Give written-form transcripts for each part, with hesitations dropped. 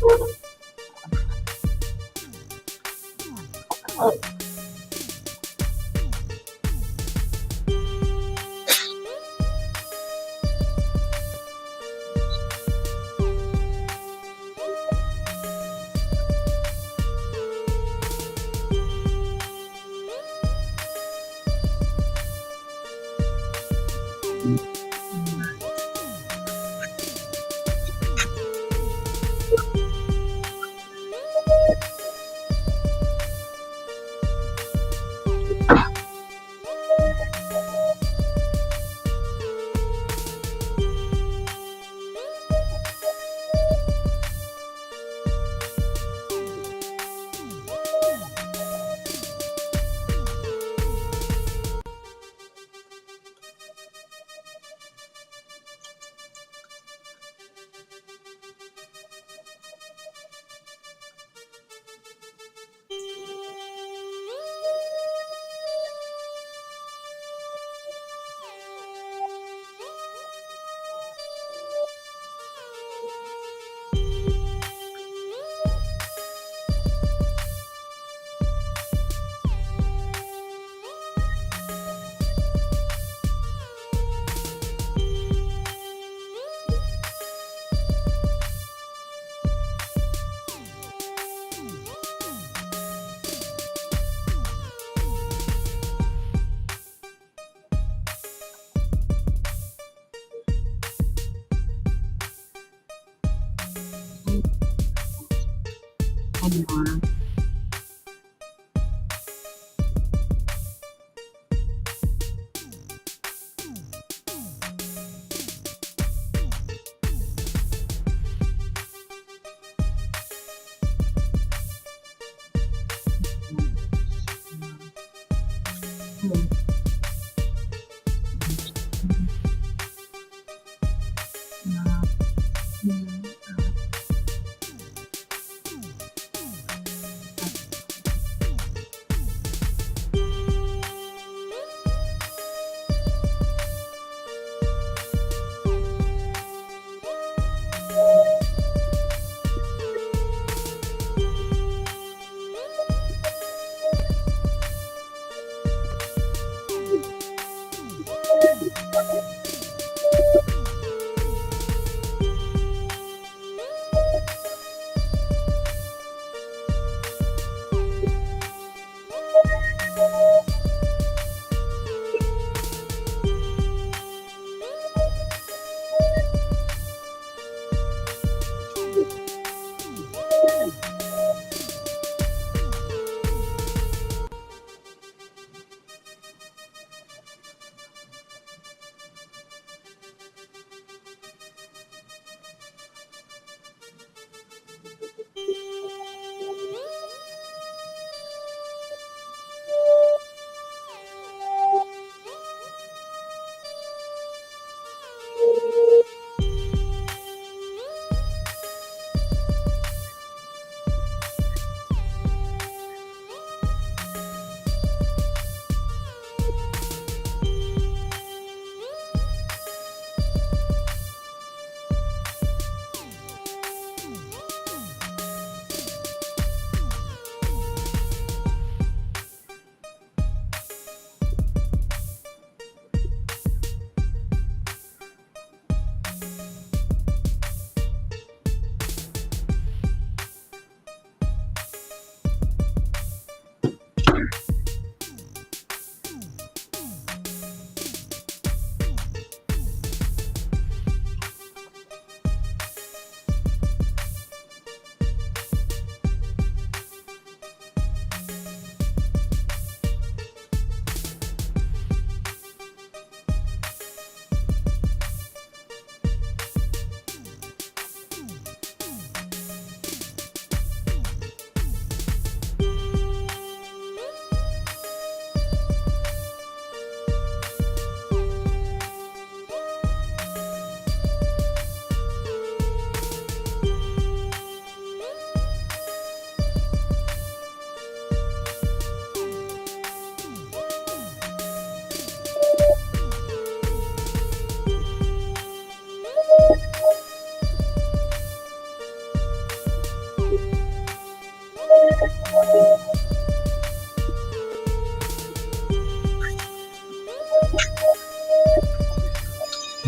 Anymore.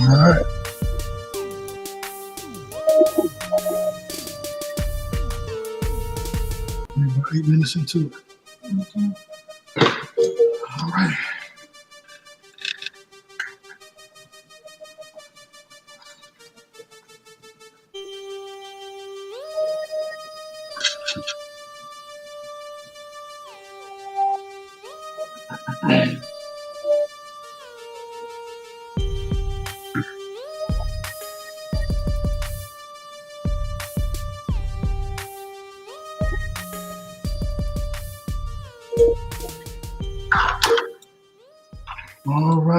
All right. We're 8 minutes into it. All right.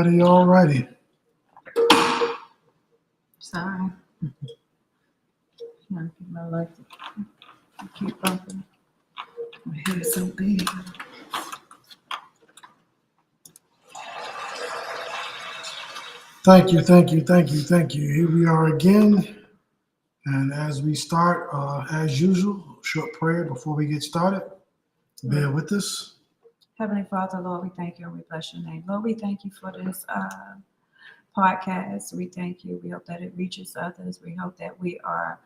Alrighty. Sorry. Trying to keep my life to keep bumping. My head is so big. Thank you. Here we are again. And as we start, as usual, short prayer before we get started. Bear with us. Heavenly Father, Lord, we thank you and we bless your name. Lord, we thank you for this podcast. We thank you. We hope that it reaches others. We hope that we are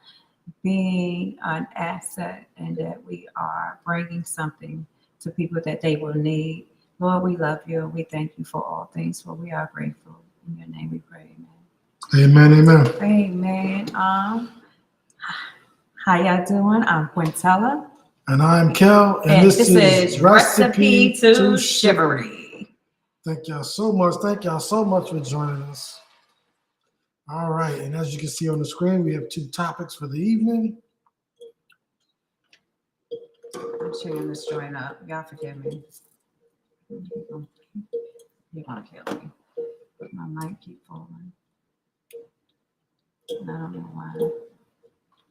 being an asset and that we are bringing something to people that they will need. Lord, we love you and we thank you for all things, for we are grateful. In your name we pray, Amen. Amen. How y'all doing? I'm Quintella. And I'm Kel. And this is Recipe to Chivalry. Thank y'all so much. For joining us. All right. And as you can see on the screen, we have 2 topics for the evening. I'm chewing this joint up. Y'all forgive me. You're going to kill me. My mic keep falling. And I don't know why.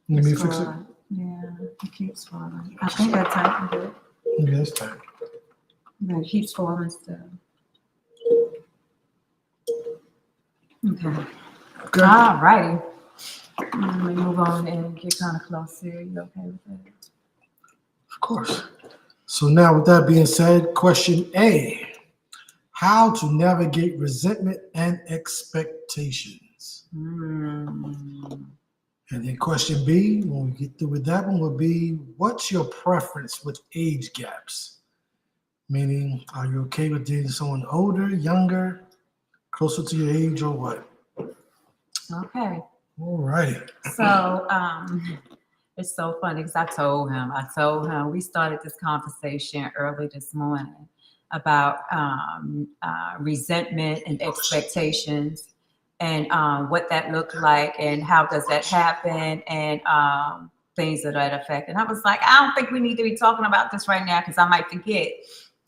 Let me fix it. Yeah, it keeps falling. I think I tightened it. Yeah, it's tight. But it keeps falling still. Okay. All righty. Let me move on and get kind of close here. You okay with that? Of course. So now with that being said, question A. How to navigate resentment and expectations. And then question B, when we get through with that one, will be, what's your preference with age gaps? Meaning, are you okay with dating someone older, younger, closer to your age, or what? Okay. All right. So it's so funny because I told him, we started this conversation early this morning about resentment and expectations. And what that looked like and how does that happen and things of that effect. And I was like, I don't think we need to be talking about this right now because I might forget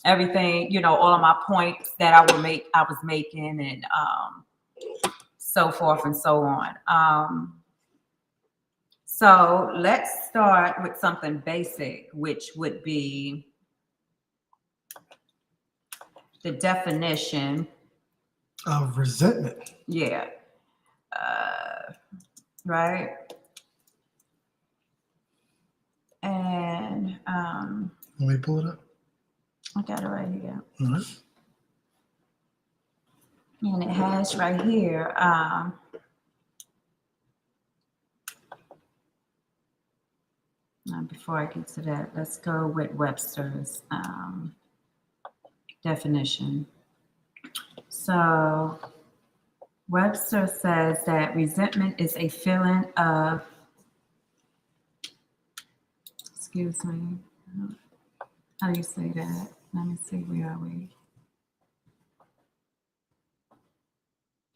everything, all of my points that I was making and so forth and so on. So let's start with something basic, which would be the definition of resentment. Yeah. Right. And let me pull it up. I got it right here. All right. And it has right here. Before I get to that, let's go with Webster's definition. So Webster says that resentment is a feeling of, excuse me, how do you say that? Let me see, where are we?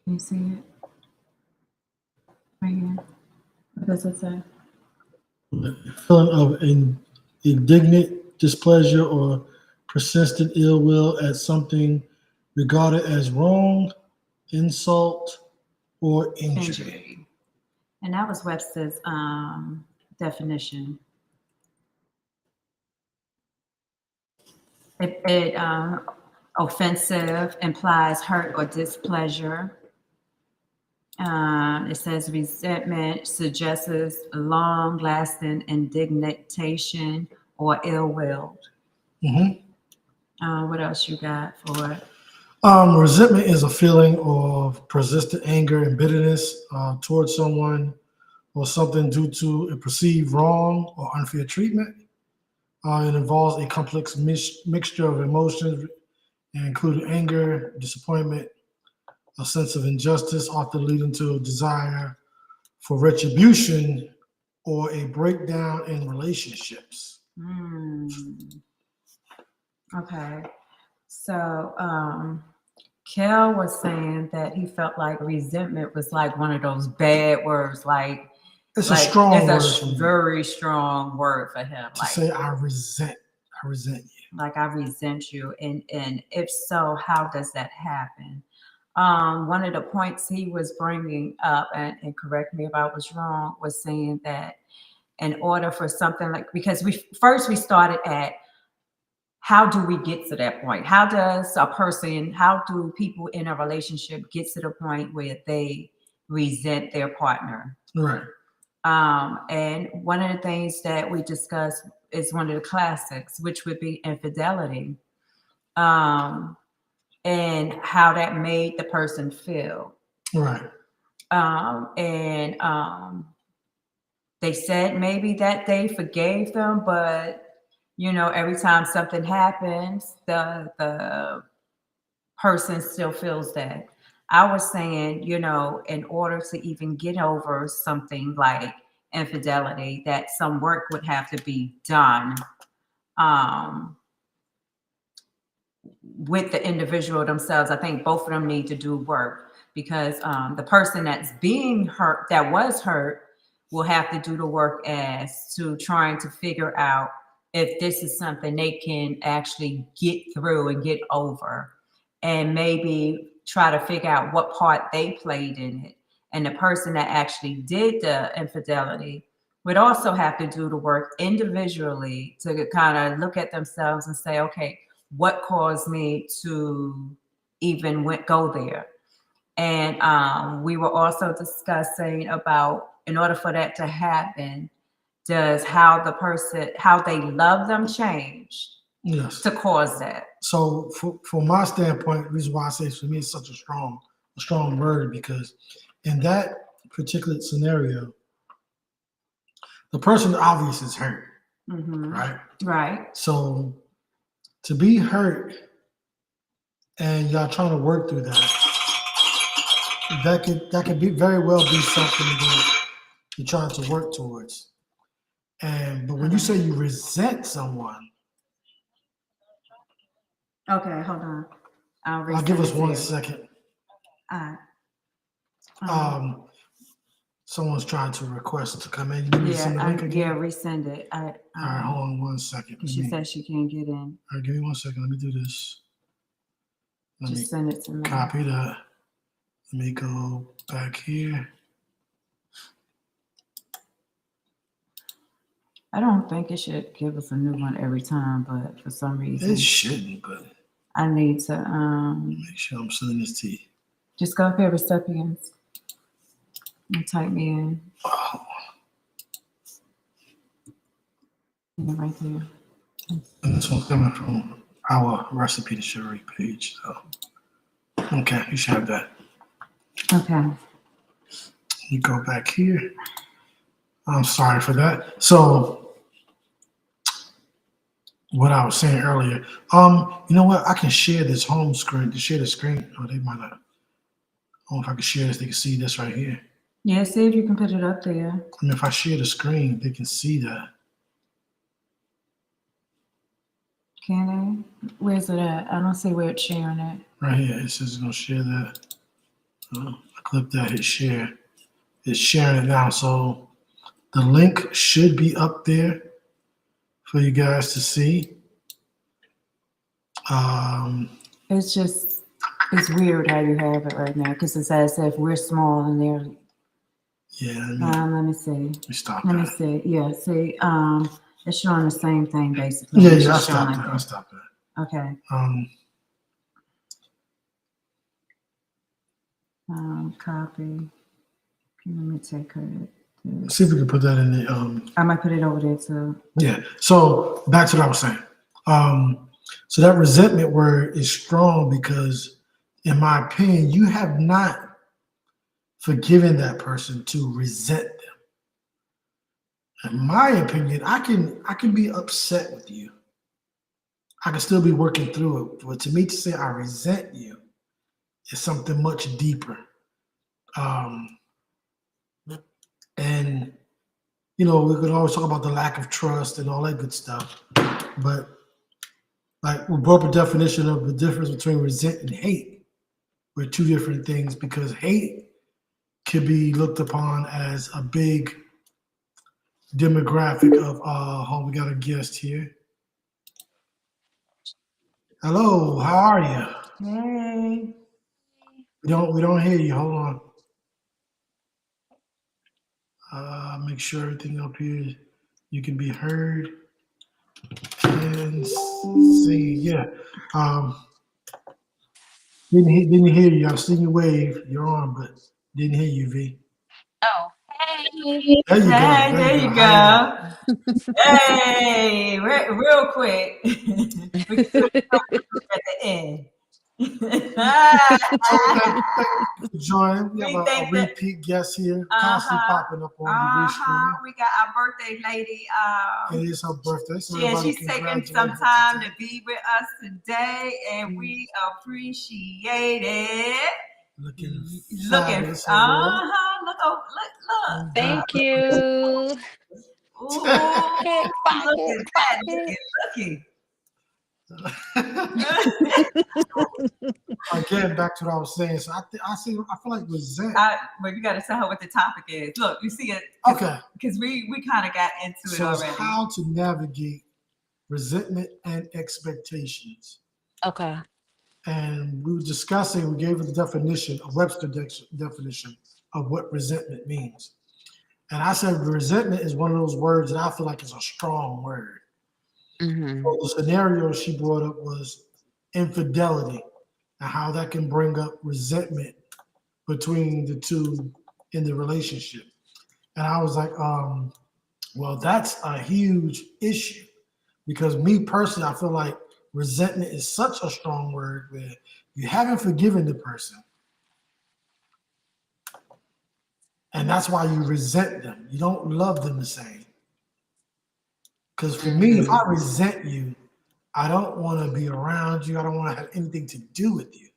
Can you see it? Right here. What does it say? Feeling of indignant displeasure or persistent ill will at something regarded as wrong, insult, or injury. And that was Webster's definition. It offensive implies hurt or displeasure. It says resentment suggests long-lasting indignation or ill will. Mm-hmm. What else you got for it? Resentment is a feeling of persistent anger and bitterness towards someone or something due to a perceived wrong or unfair treatment. It involves a complex mixture of emotions, including anger, disappointment, a sense of injustice, often leading to a desire for retribution or a breakdown in relationships. Okay. So, Kel was saying that he felt like resentment was like one of those bad words, It's a strong word for me. Very strong word for him. To say I resent you. Like I resent you, and if so, how does that happen? One of the points he was bringing up, and correct me if I was wrong, was saying that in order for something like, because we started at how do we get to that point? How do people in a relationship get to the point where they resent their partner? Right. And one of the things that we discussed is one of the classics, which would be infidelity, and how that made the person feel. Right. They said maybe that they forgave them, but every time something happens, the person still feels that. I was saying, in order to even get over something like infidelity, that some work would have to be done with the individual themselves. I think both of them need to do work, because the person that's being hurt, that was hurt, will have to do the work as to trying to figure out if this is something they can actually get through and get over, and maybe try to figure out what part they played in it. And the person that actually did the infidelity would also have to do the work individually to kind of look at themselves and say, okay, what caused me to even go there? And we were also discussing about, in order for that to happen, does how they love them change? Yes. To cause that. So from my standpoint, the reason why I say for me it's such a strong word, because in that particular scenario, the person obviously is hurt. Mm-hmm. Right? Right. So to be hurt and y'all trying to work through that could be very well be something that you're trying to work towards. But when you say you resent someone. Okay, hold on. I'll give us 1 second. All right. Someone's trying to request to come in. You need to send the link again? Yeah, resend it. All right, hold on 1 second. She said she can't get in. All right, give me 1 second. Let me do this. Just send it to me. Copy that. Let me go back here. I don't think it should give us a new one every time, but for some reason it shouldn't. But I need to make sure I'm sending this to you. Just go up here, recipients, and type me in. Oh. Right there. And this one's coming from our recipe to Sherry page. So, okay, you should have that. Okay. You go back here. I'm sorry for that. So, what I was saying earlier, you know what? I can share this home screen. To share the screen, oh, they might not. I don't know if I can share this. They can see this right here. Yeah, see if you can put it up there. I mean, if I share the screen, they can see that. Can they? Where's it at? I don't see where it's sharing it. Right here. It says it's going to share that. I clip that, hit share. It's sharing it now. So the link should be up there for you guys to see. It's weird how you have it right now, because it's as if we're small and they're. Yeah. Let me see. Let me stop. Let me see. Yeah. See. It's showing the same thing basically. Yeah. I stopped that. I stopped that. Okay. Copy. Let me take her. See if we can put that in the. I might put it over there too. Yeah. So back to what I was saying. So that resentment word is strong because in my opinion, you have not forgiven that person to resent them. In my opinion, I can be upset with you. I can still be working through it. But to me, to say I resent you is something much deeper. Um, and we can always talk about the lack of trust and all that good stuff. But like we brought up a definition of the difference between resent and hate. We're two different things because hate could be looked upon as a big demographic of we got a guest here. Hello, how are you? Hey. We don't hear you. Hold on. Make sure everything up here you can be heard and see. Yeah. Um, didn't hear you. I seen you wave. You're on, but didn't hear you, V. Oh, hey. There you go. Hey, There there you go. you How you doing? go. Hey, real quick. We can do it at the end. So thank you for joining. We have We a think that repeat guest here, constantly uh-huh. popping up on the Restream. We got our birthday lady. It is her birthday, so Yeah, everybody she's taking congratulate some her time today. to be with us today, and we appreciate it. Looking Looking, fabulous over there. look, oh, look. Thank you. Ooh, Clock look it, at clock that, it. looking. Again, back to what I was saying. So I feel like resent. Well, you got to tell her what the topic is. Look, you see it, Okay, because we kind of got into it so it's already. how to navigate resentment and expectations. Okay. And we were discussing. We gave it the definition, a Webster definition of what resentment means. And I said resentment is one of those words that I feel like is a strong word. Mm-hmm. So the scenario she brought up was infidelity and how that can bring up resentment between the two in the relationship. And I was like, well, that's a huge issue because me personally, I feel like resentment is such a strong word where you haven't forgiven the person. And that's why you resent them. You don't love them the same. Because for me, if I Mm-hmm. resent you, I don't want to be around you. I don't want to have anything to do with you.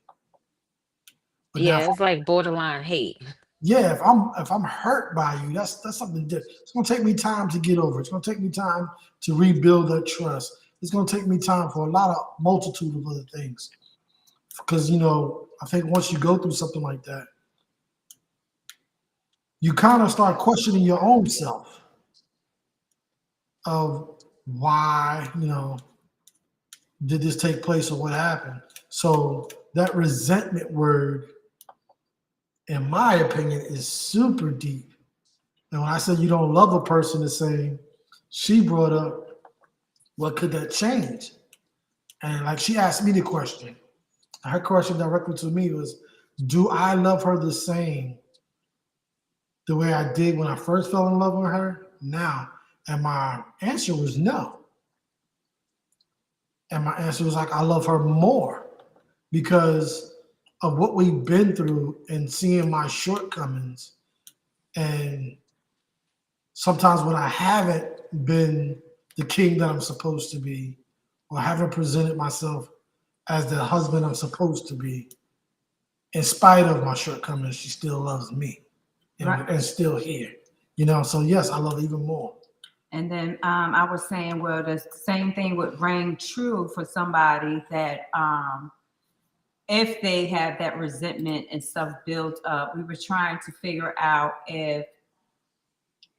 But now, Yeah, it's like borderline hate. yeah, if I'm hurt by you, that's something different. It's gonna take me time to get over. It's gonna take me time to rebuild that trust. It's gonna take me time for a lot of multitude of other things. Because I think once you go through something like that, you kind of start questioning your own self of why did this take place or what happened. So that resentment word, in my opinion, is super deep. And when I say you don't love a person the same, she brought up, what could that change? And like she asked me the question. Her question directly to me was, do I love her the same the way I did when I first fell in love with her now? And my answer was no. And my answer was like, I love her more because of what we've been through and seeing my shortcomings. And sometimes when I haven't been the king that I'm supposed to be, or haven't presented myself as the husband I'm supposed to be, in spite of my shortcomings, she still loves me Right. and still here. So yes, I love her even more. And then I was saying, well, the same thing would ring true for somebody that if they have that resentment and stuff built up. We were trying to figure out if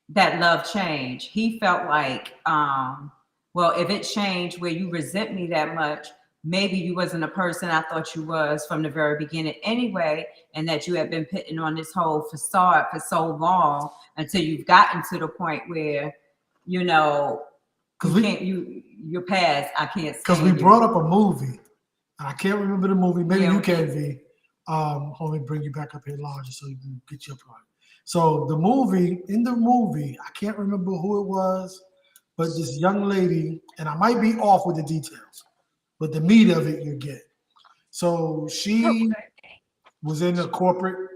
that love changed. He felt like, well, if it changed where you resent me that much, maybe you wasn't a person I thought you was from the very beginning anyway, and that you had been putting on this whole facade for so long until you've gotten to the point where, you can't, you're past, I can't Because we stand you. brought up a movie, and I can't remember the movie. Maybe Yeah, you we can, did. V. Let me bring you back up here larger so you can get your point. So in the movie, I can't remember who it was, but this young lady, and I might be off with the details, but the meat of it you get. So she was in the corporate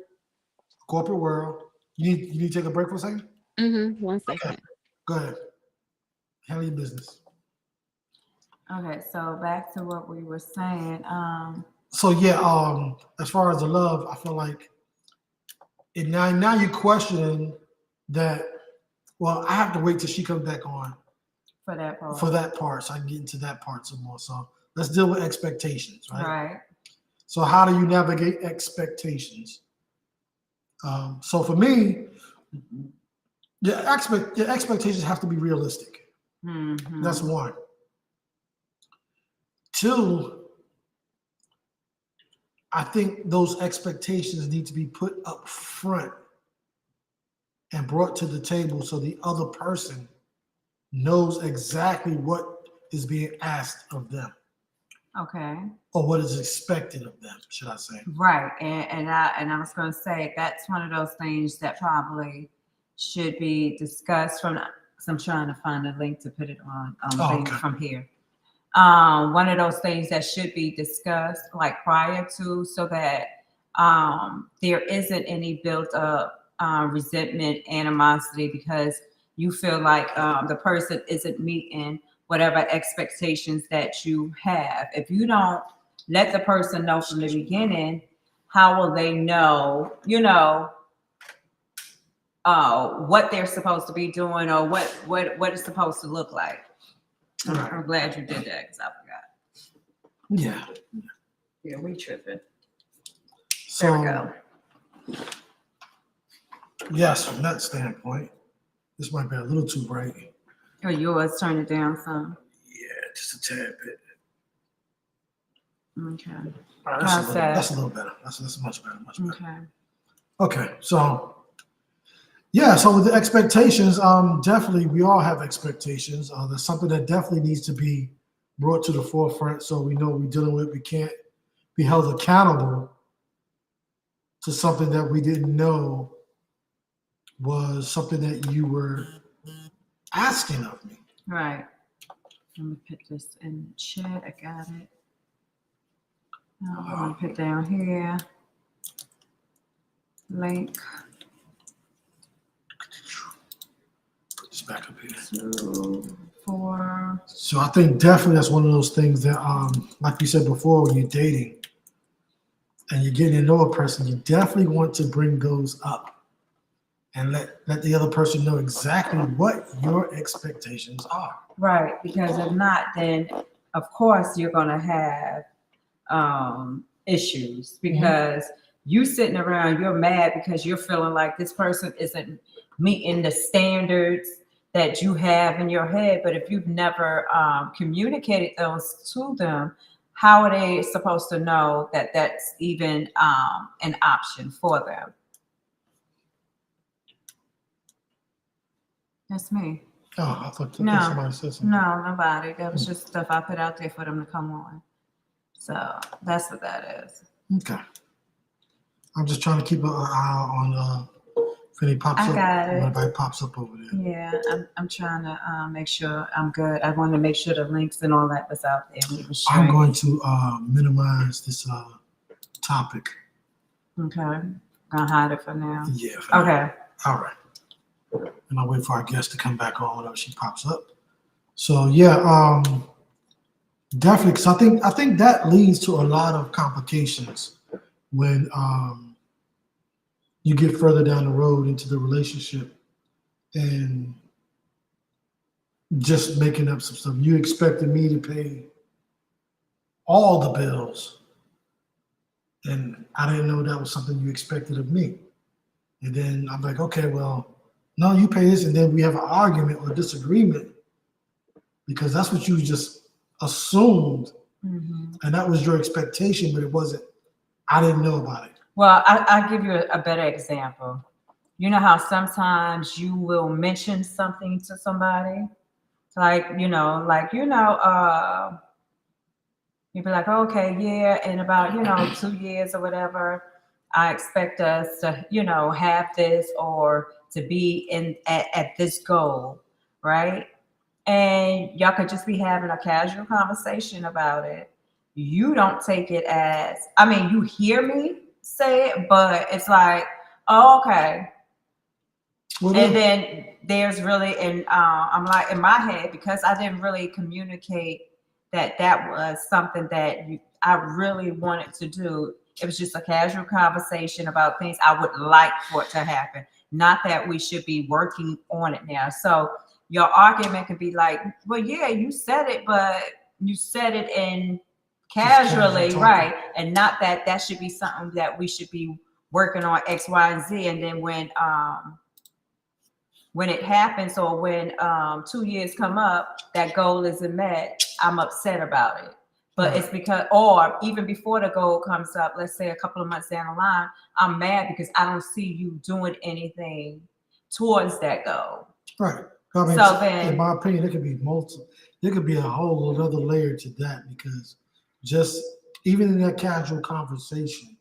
world. You need to take a break for a second? 1 Okay. second. Go ahead. Handle your business. Okay, so back to what we were saying. So yeah, as far as the love, I feel like now you're questioning that. Well, I have to wait till she comes back on For that part. for that part, so I can get into that part some more. So let's deal with expectations, right? Right. So how do you navigate expectations? So for me, your expectations have to be realistic. Mm-hmm. That's one. Two, I think those expectations need to be put up front and brought to the table so the other person knows exactly what is being asked of them Okay. or what is expected of them, should I say. Right. And I was going to say that's one of those things that probably should be discussed from. So I'm trying to find a link to put it on thing Okay. from here. One of those things that should be discussed like prior to, so that there isn't any built up resentment, animosity, because you feel like the person isn't meeting whatever expectations that you have. If you don't let the person know from the beginning, how will they know, what they're supposed to be doing, or what it's supposed to look like? Right. I'm glad you did that because I forgot. Yeah. Yeah, we tripping. So, There we go. yes, from that standpoint, this might be a little too bright. Oh, yours, turn it down some. Yeah, just a tad bit. Okay. All right, How's that? that's a little better. That's much better. Much better. Okay. Okay, so yeah, so with the expectations, definitely we all have expectations. There's something that definitely needs to be brought to the forefront so we know what we're dealing with. We can't be held accountable to something that we didn't know was something that you were asking of me. Right. Let me put this in the chat. I got it. I'm gonna put down here. Link Just back up here. 2, 4. So I think definitely that's one of those things that, like you said before, when you're dating and you're getting to know a person, you definitely want to bring those up and let the other person know exactly what your expectations are. Right, because if not, then of course you're gonna have issues, because you sitting around, you're mad because you're feeling like this person isn't meeting the standards that you have in your head. But if you've never communicated those to them, how are they supposed to know that that's even an option for them? That's me. Oh, I thought No. somebody said something. No, nobody. That was just stuff I put out there for them to come on. So that's what that is. Okay. I'm just trying to keep an eye on if any pops I up. got it. If anybody pops up over there. Yeah, I'm trying to make sure I'm good. I want to make sure the links and all that was out there. We were I'm sharing. going to minimize this topic. Okay. Gonna hide it for now. Yeah. for now. Okay. All right. And I'll wait for our guest to come back on whenever she pops up. So yeah, definitely, because I think that leads to a lot of complications when you get further down the road into the relationship and just making up some stuff. You expected me to pay all the bills, and I didn't know that was something you expected of me. And then I'm like, okay, well, no, you pay this, and then we have an argument or disagreement because that's what you just assumed, and that was your expectation, but it wasn't. I didn't know about it. Well, I'll give you a better example. You know how sometimes you will mention something to somebody, like, you'd be like, okay, yeah, in about 2 years or whatever, I expect us to, have this or to be at this goal, right? And y'all could just be having a casual conversation about it. You don't take it as, you hear me, say it, but it's like, oh, okay. Well, And then, then there's really, and I'm like in my head because I didn't really communicate that that was something that I really wanted to do. It was just a casual conversation about things I would like for it to happen, not that we should be working on it now. So your argument could be like, well, yeah, you said it, but you said it in just casual casually, talking. right? And not that that should be something that we should be working on X, Y, and Z. And then when it happens or when 2 years come up, that goal isn't met, I'm upset about it. But it's Right. because, or even before the goal comes up, let's say a couple of months down the line, I'm mad because I don't see you doing anything towards that goal. Right. I mean, So in then, my opinion, there could be multiple. There could be a whole other layer to that because just even in that casual conversation,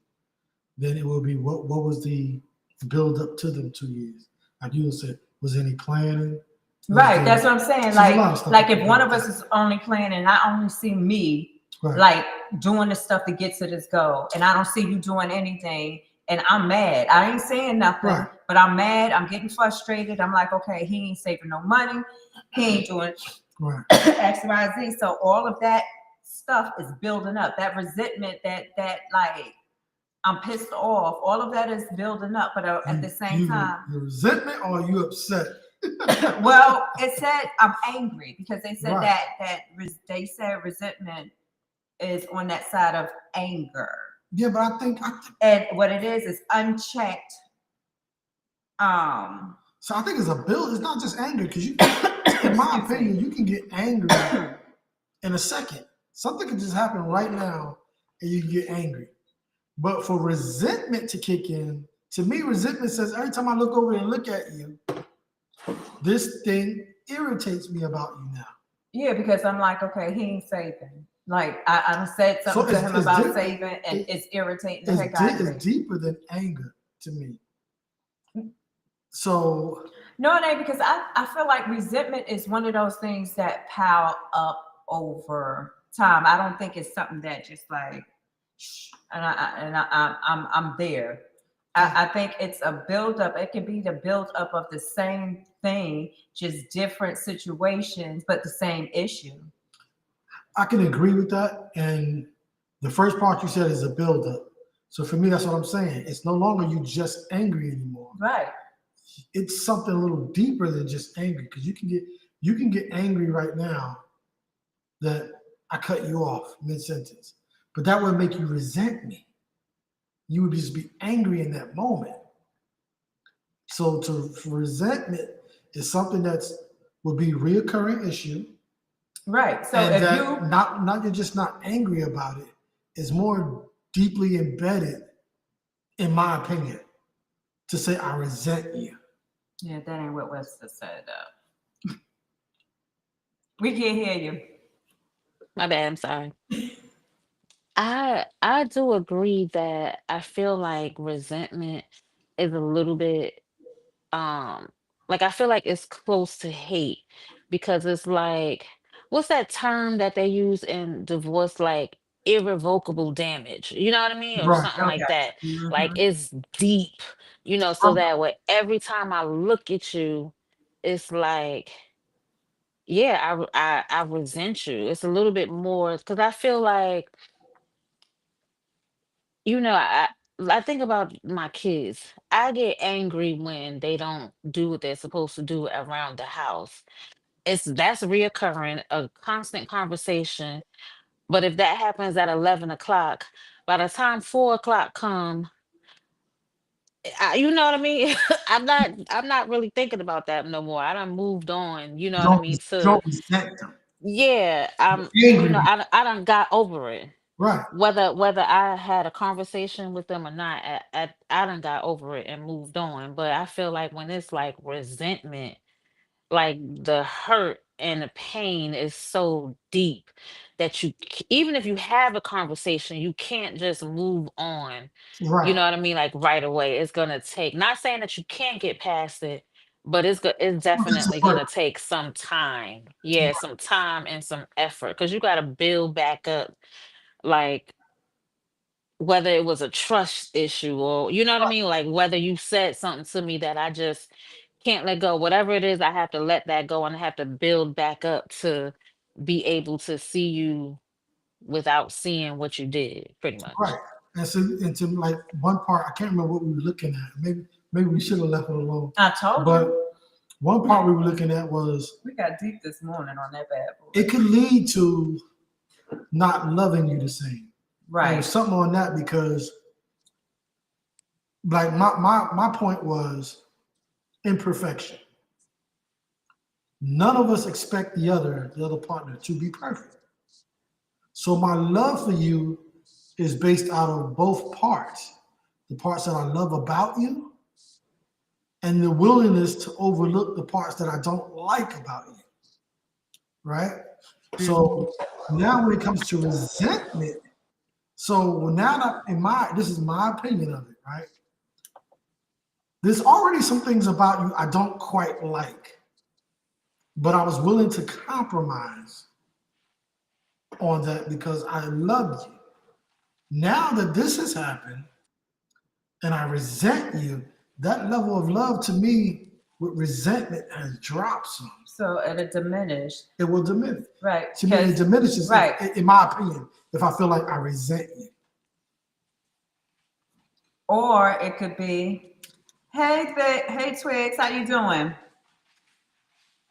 then it will be what was the build up to them 2 years? Like you said, was any planning? Was right, there? that's what I'm saying. So there's a lot of stuff Like that if could go one with of us that. is only planning, and I only see me Right. like doing the stuff to get to this goal, and I don't see you doing anything, and I'm mad. I ain't saying nothing, Right. but I'm mad. I'm getting frustrated. I'm like, okay, he ain't saving no money. He ain't doing Right. X, Y, Z. So all of that stuff is building up. That resentment, that like I'm pissed off. All of that is building up, but at the same time, You resentment or are you upset? well, it said I'm angry because they said Right. they said resentment is on that side of anger, Yeah, but and what it is unchecked. Um, so. I think it's a build. It's not just anger because in my excuse opinion, me. you can get angry in a second. Something could just happen right now, and you get angry. But for resentment to kick in, to me, resentment says every time I look over and look at you, this thing irritates me about you now. Yeah, because I'm like, okay, he ain't saving. Like I done said So something to him about it's, saving, and it's irritating the it's, heck out of it's me. deeper than anger to me. So No, it ain't because I feel like resentment is one of those things that pile up over time. I don't think it's something that just like, I'm there. I think it's a buildup. It can be the buildup of the same thing, just different situations, but the same issue. I can agree with that. And the first part you said is a buildup. So for me, that's what I'm saying. It's no longer you just angry anymore. Right. It's something a little deeper than just angry because you can get angry right now that I cut you off mid sentence, but that would make you resent me. You would just be angry in that moment. So to resentment is something that's will be reoccurring issue, Right. So and if that you not you're just not angry about it. Is more deeply embedded, in my opinion, to say I resent you. yeah, that ain't what Webster said. We can't hear you. My bad, I'm sorry. I do agree that I feel like resentment is a little bit um like I feel like it's close to hate because it's like what's that term that they use in divorce, like irrevocable damage, you know what I mean, or Right. something like Okay. that. Like Mm-hmm. it's deep, so that way every time I look at you, it's like, yeah, I resent you. It's a little bit more because I feel like, you know, I I think about my kids. I get angry when they don't do what they're supposed to do around the house. That's reoccurring, a constant conversation. But if that happens at 11 o'clock, by the time 4 o'clock come, you know what I mean? I'm not really thinking about that no more. I done moved on, you know what I mean? You don't resent them. Yeah, You're angry. I done got over it. Right. Whether I had a conversation with them or not, I done got over it and moved on. But I feel like when it's like resentment, like the hurt and the pain is so deep that even if you have a conversation, you can't just move on. You Right. know what I mean? Like right away. It's gonna take, not saying that you can't get past it, but it's Well, it's a definitely work. gonna take some time. Yeah, some time and some effort because you gotta build back up like whether it was a trust issue or you know what I mean, like whether you said something to me that I just can't let go. Whatever it is, I have to let that go and I have to build back up to be able to see you without seeing what you did, pretty much. Right. And to like one part, I can't remember what we were looking at. Maybe we should have left it alone. I told But you. one part we were looking at was We got deep this morning on that bad boy. it could lead to not loving you the same. There was Right. something on that because like my point was imperfection. None of us expect the other partner to be perfect. So my love for you is based out of both parts. The parts that I love about you and the willingness to overlook the parts that I don't like about you. Right? So now when it comes to resentment, so now that this is my opinion of it, right? There's already some things about you I don't quite like, but I was willing to compromise on that because I loved you. Now that this has happened and I resent you, that level of love to me with resentment has dropped some. So it'll diminish. It will diminish. Right. To me, it diminishes, right. in my opinion, if I feel like I resent you. Or it could be, hey Twigs, how you doing?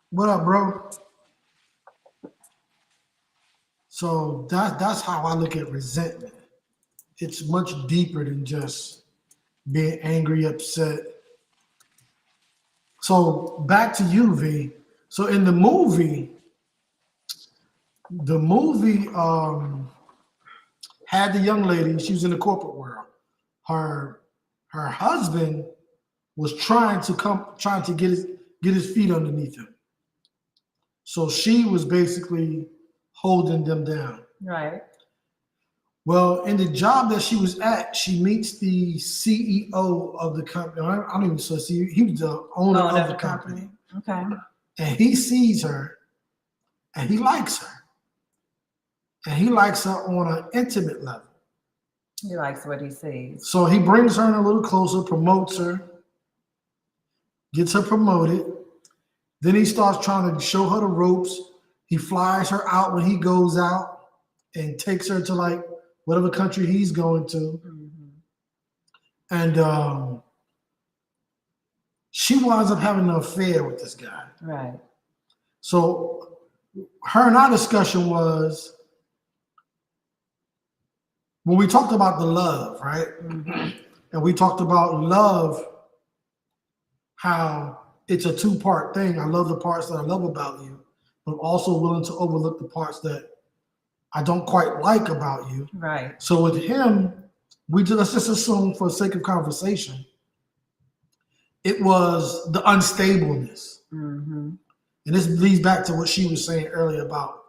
What up, bro? So that's how I look at resentment. It's much deeper than just being angry, upset. So back to you, V. So in the movie had the young lady, she was in the corporate world. Her husband was trying to get his feet underneath him. So she was basically holding them down. Right. Well, in the job that she was at, she meets the CEO of the company. I don't even so see he was the owner of the company. Okay. And he sees her and he likes her. And he likes her on an intimate level. He likes what he sees. So he brings her in a little closer, promotes her, gets her promoted. Then he starts trying to show her the ropes. He flies her out when he goes out and takes her to like whatever country he's going to. Mm-hmm. And she winds up having an affair with this guy. Right. So her and our discussion was when we talked about the love, right? Mm-hmm. And we talked about love, how it's a two-part thing. I love the parts that I love about you, but I'm also willing to overlook the parts that I don't quite like about you. Right. So with him, let's just assume for the sake of conversation, it was the unstableness. Mm-hmm. And this leads back to what she was saying earlier about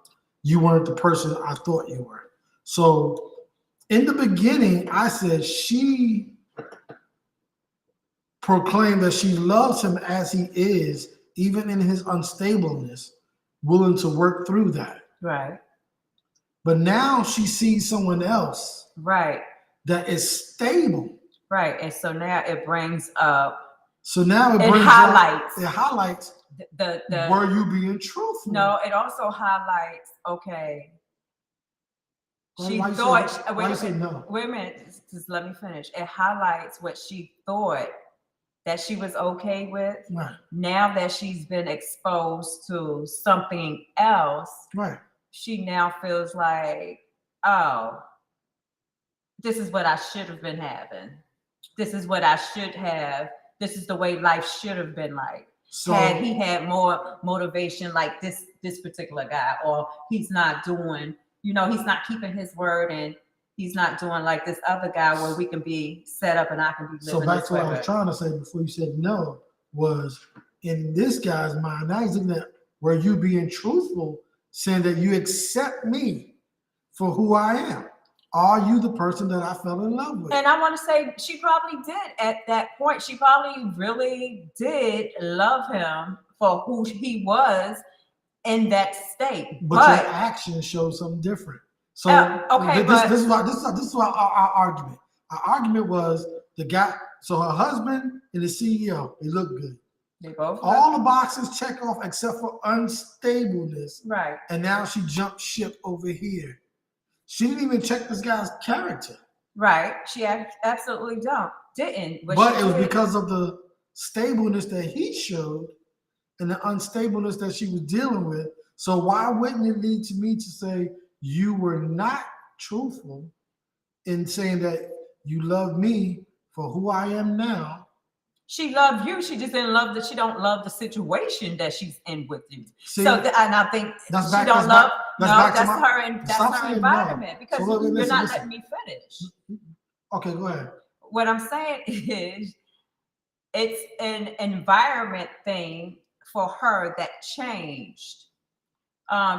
you weren't the person I thought you were. So in the beginning, I said she proclaimed that she loves him as he is, even in his unstableness, willing to work through that. Right. But now she sees someone else Right. that is stable. Right. And so now it brings up. So now it highlights the were you being truthful? No, it also highlights, okay. She Why thought you say no? Wait a minute, just let me finish. It highlights what she thought that she was okay with. Right. Now that she's been exposed to something else, right, she now feels like, oh, this is what I should have been having. This is what I should have. This is the way life should have been like. So, had he had more motivation like this particular guy, or he's not doing, he's not keeping his word, and he's not doing like this other guy where we can be set up and I can be living. So back to what I was trying to say before you said no was in this guy's mind, now he's looking at were you being truthful, saying that you accept me for who I am. Are you the person that I fell in love with? And I want to say she probably did at that point. She probably really did love him for who he was in that state. But your actions show something different. So okay, this but this is what this is what our argument. Our argument was the guy. So her husband and the CEO, they look good. they both All look the boxes check off except for unstableness. right. And now she jumped ship over here. She didn't even check this guy's character. Right. She absolutely didn't. But She it was did, because of the stableness that he showed and the unstableness that she was dealing with. So why wouldn't it lead to me to say you were not truthful in saying that you love me for who I am now? she loved you. She just didn't love that. She don't love the situation that she's in with you. See, So, and I think that's she back. don't That's love. back. That's No, back to that's my. her. That's Stop her saying environment. no. Because So you're listen, not listen. letting me finish. Okay, go ahead. What I'm saying is, it's an environment thing for her that changed.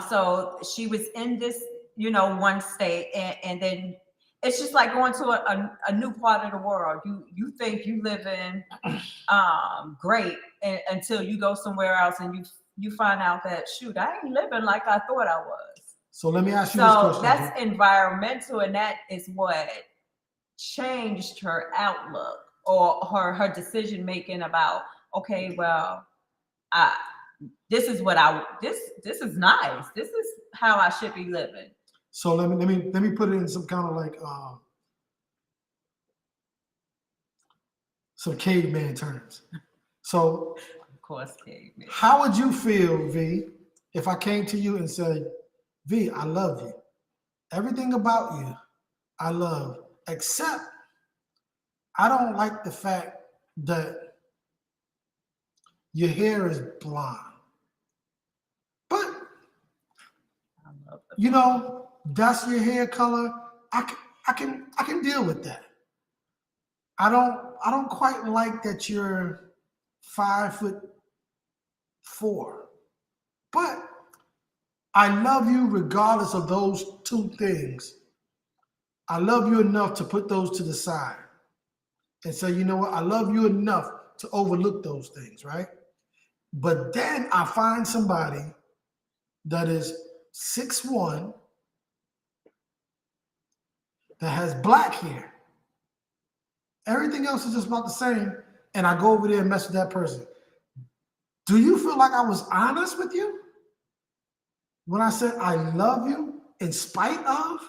So she was in this, one state, and then it's just like going to a new part of the world. You think you live in great until you go somewhere else and you find out that shoot, I ain't living like I thought I was. So let me ask you this So question. that's environmental, and that is what changed her outlook or her decision making about, okay, well, I this is what this is nice. This is how I should be living. So let me put it in some kind of like some caveman terms. So Of course, caveman. how would you feel, V, if I came to you and said, V, I love you. Everything about you, I love, except I don't like the fact that your hair is blonde. But I love you know, that's your hair color. I can deal with that. I don't quite like that you're 5'4", but I love you regardless of those two things. I love you enough to put those to the side and say, you know what, I love you enough to overlook those things, right? But then I find somebody that is 6'1", that has black hair. Everything else is just about the same, and I go over there and mess with that person. Do you feel like I was honest with you when I said I love you in spite of?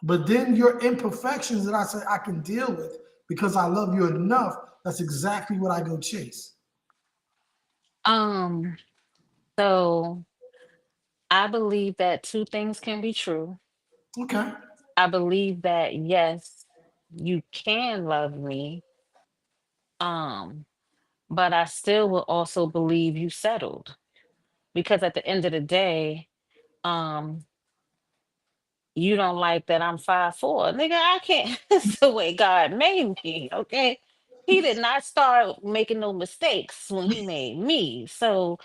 But then your imperfections that I say I can deal with because I love you enough, that's exactly what I go chase. Um, so I believe that two things can be true. Okay. I believe that yes, you can love me, um, but I still will also believe you settled. Because at the end of the day, um, you don't like that I'm 5'4". Nigga, I can't it's the way God made me, okay? He did not start making no mistakes when he made me. So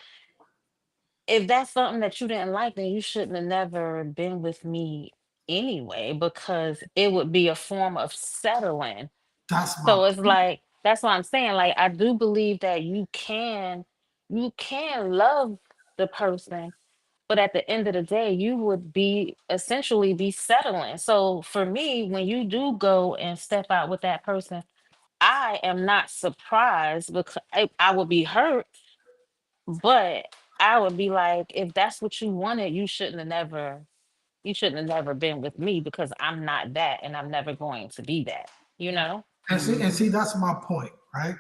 if that's something that you didn't like, then you shouldn't have never been with me anyway, because it would be a form of settling. That's my So it's point. like that's what I'm saying. Like I do believe that you can love the person, but at the end of the day, you would be essentially be settling. So for me, when you do go and step out with that person, I am not surprised because I would be hurt, but I would be like, if that's what you wanted, you shouldn't have never been with me because I'm not that and I'm never going to be that, you know? And see, that's my point, right?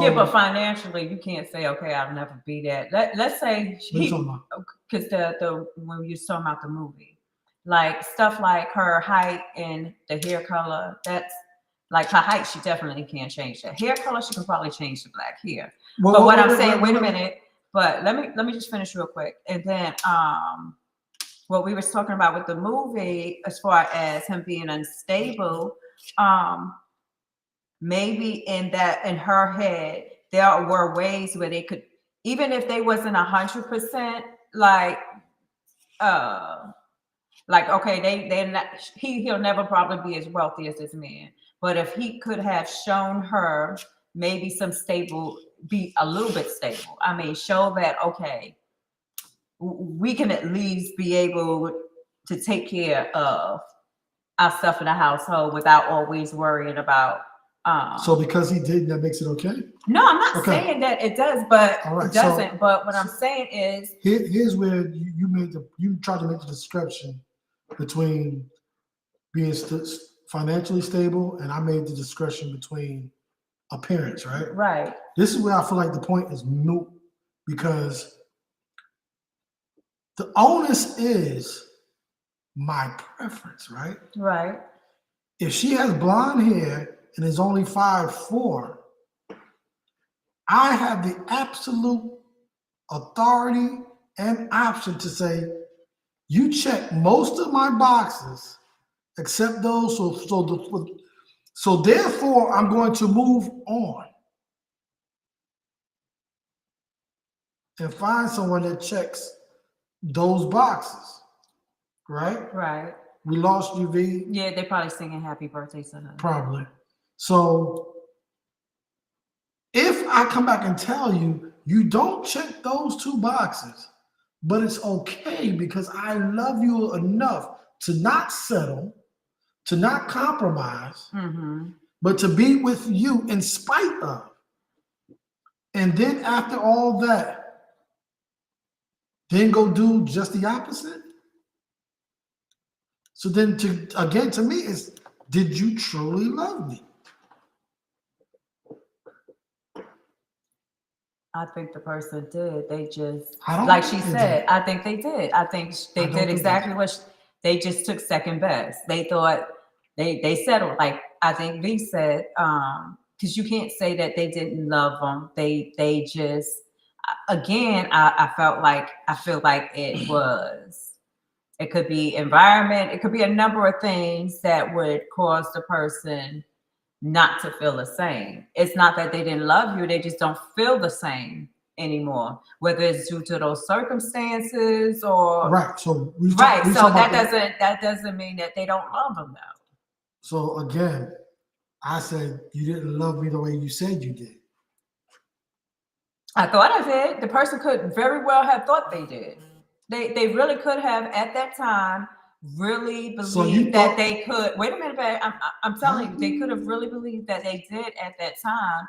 Yeah, but So financially, you can't say, okay, I'll never be that. Let's say what are you talking about? because the when you talking about the movie, like stuff like her height and the hair color, that's like her height, she definitely can't change that. Hair color, she can probably change the black hair. But what I'm saying, wait a minute, but let me just finish real quick. And then what we was talking about with the movie, as far as him being unstable, um, maybe in her head there were ways where they could, even if they wasn't 100% uh like okay, they're not, he'll never probably be as wealthy as this man, but if he could have shown her maybe some stable, be a little bit stable, I mean, show that okay, we can at least be able to take care of our stuff in the household without always worrying about. So because he did, that makes it okay? No, I'm not Okay. saying that it does, but All right, it doesn't. so- But what I'm saying is, Here's where you tried to make the description between being financially stable, and I made the discretion between appearance, right? right, This is where I feel like the point is moot, because the onus is my preference, right? right, If she has blonde hair and is only 5'4", I have the absolute authority and option to say, you check most of my boxes except those. So therefore, I'm going to move on and find someone that checks those boxes, right? right. We lost you, V. Yeah, they're probably singing happy birthday to her. Probably. So if I come back and tell you, you don't check those two boxes, but it's okay because I love you enough to not settle, to not compromise, Mm-hmm. but to be with you in spite of. And then after all that, then go do just the opposite. So then to me, is, did you truly love me? I think the person did. They just, I don't like think she they said, did. I think they did. I think they I don't did think exactly they what they just took second best. They thought they settled. Like I think V said, because you can't say that they didn't love them. They just, again, I feel like it was. It could be environment. It could be a number of things that would cause the person not to feel the same. It's not that they didn't love you, they just don't feel the same anymore, whether it's due to those circumstances or Right. So right. So that doesn't mean that they don't love them though. So again, I said you didn't love me the way you said you did. I thought I did. The person could very well have thought they did. They really could have at that time really believed that they could. Wait a minute, babe. I'm telling you, they could have really believed that they did at that time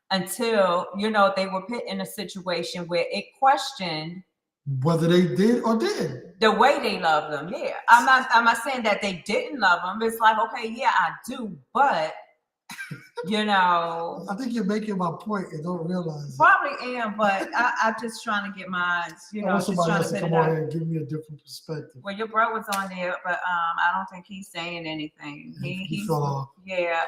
until they were put in a situation where it questioned whether they did or didn't. The way they love them. Yeah, I'm not saying that they didn't love them. It's like, okay, yeah, I do, but I think you're making my point and don't realize it. Probably am, but I'm just trying to get mine, I want somebody else to come on here and give me a different perspective. Well, your bro was on there, but I don't think he's saying anything. He fell off. Yeah,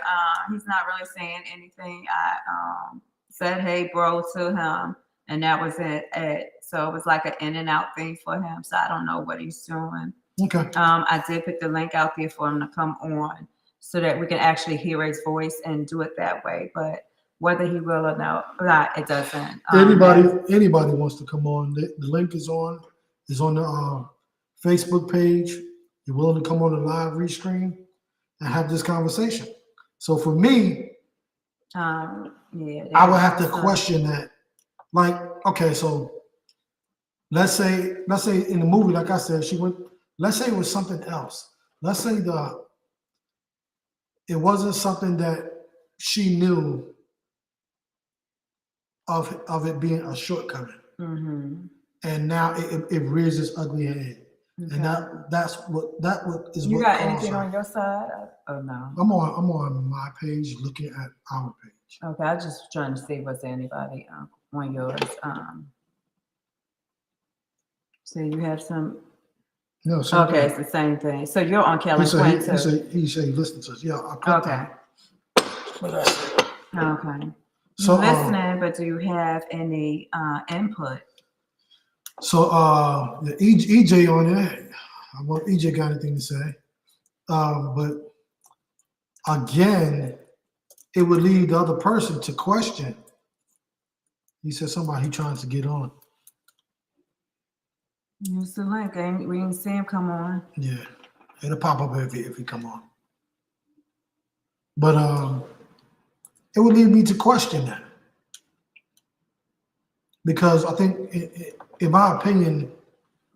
he's not really saying anything. I said hey bro to him, and that was it. So it was like an in and out thing for him. So I don't know what he's doing. Okay. I did put the link out there for him to come on so that we can actually hear his voice and do it that way. But whether he will or not, it doesn't. Anybody wants to come on, the link is on the Facebook page. You're willing to come on the live restream and have this conversation. So for me, I would have to question that. Like, okay, so let's say in the movie, like I said, let's say it was something else. Let's say it wasn't something that she knew of it being a shortcoming. Mm-hmm. And now it rears its ugly head. Okay. And that's what is. You got anything on your side? Oh no. I'm on my page looking at our page. Okay, I was just trying to see was there anybody on yours. So you have some. No. Okay, it's the same thing. So you're on Kelly Quinn too. He said he listened to us. Yeah. Okay. Okay. So listening, but do you have any input? So EJ on there. I want EJ got anything to say. But again, it would lead the other person to question. He said somebody he trying to get on. Use the link. We didn't see him come on. Yeah, it'll pop up if he come on. But it would lead me to question that. Because I think, in my opinion,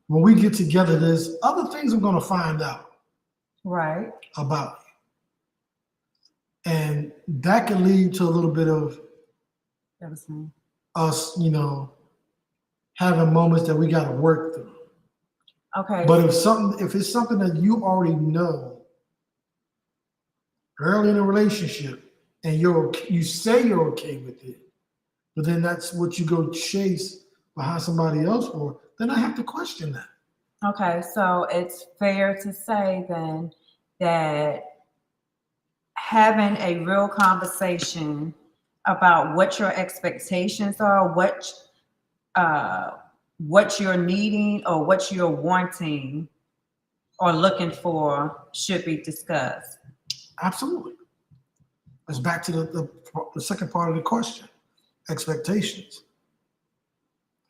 when we get together, there's other things I'm going to find out Right. about you. And that can lead to a little bit of That was me. us, having moments that we got to work through. Okay. But if it's something that you already know early in a relationship and you say you're okay with it, but then that's what you go chase behind somebody else for, then I have to question that. Okay, so it's fair to say then that having a real conversation about what your expectations are, what you're needing or what you're wanting or looking for should be discussed. Absolutely. It's back to the second part of the question, expectations.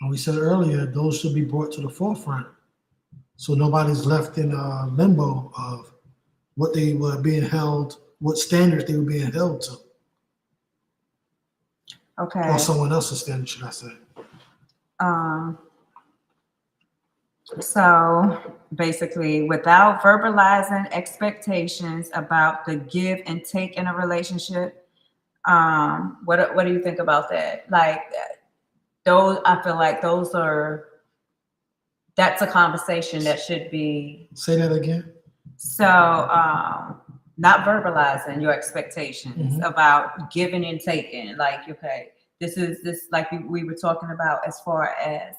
And we said earlier, those should be brought to the forefront so nobody's left in limbo of what they were being held, what standards they were being held to, Okay. or someone else's standards, should I say. So basically, without verbalizing expectations about the give and take in a relationship, what do you think about that? Like those, I feel like that's a conversation that should be. Say that again. So not verbalizing your expectations about giving and taking. Like, okay, this like we were talking about as far as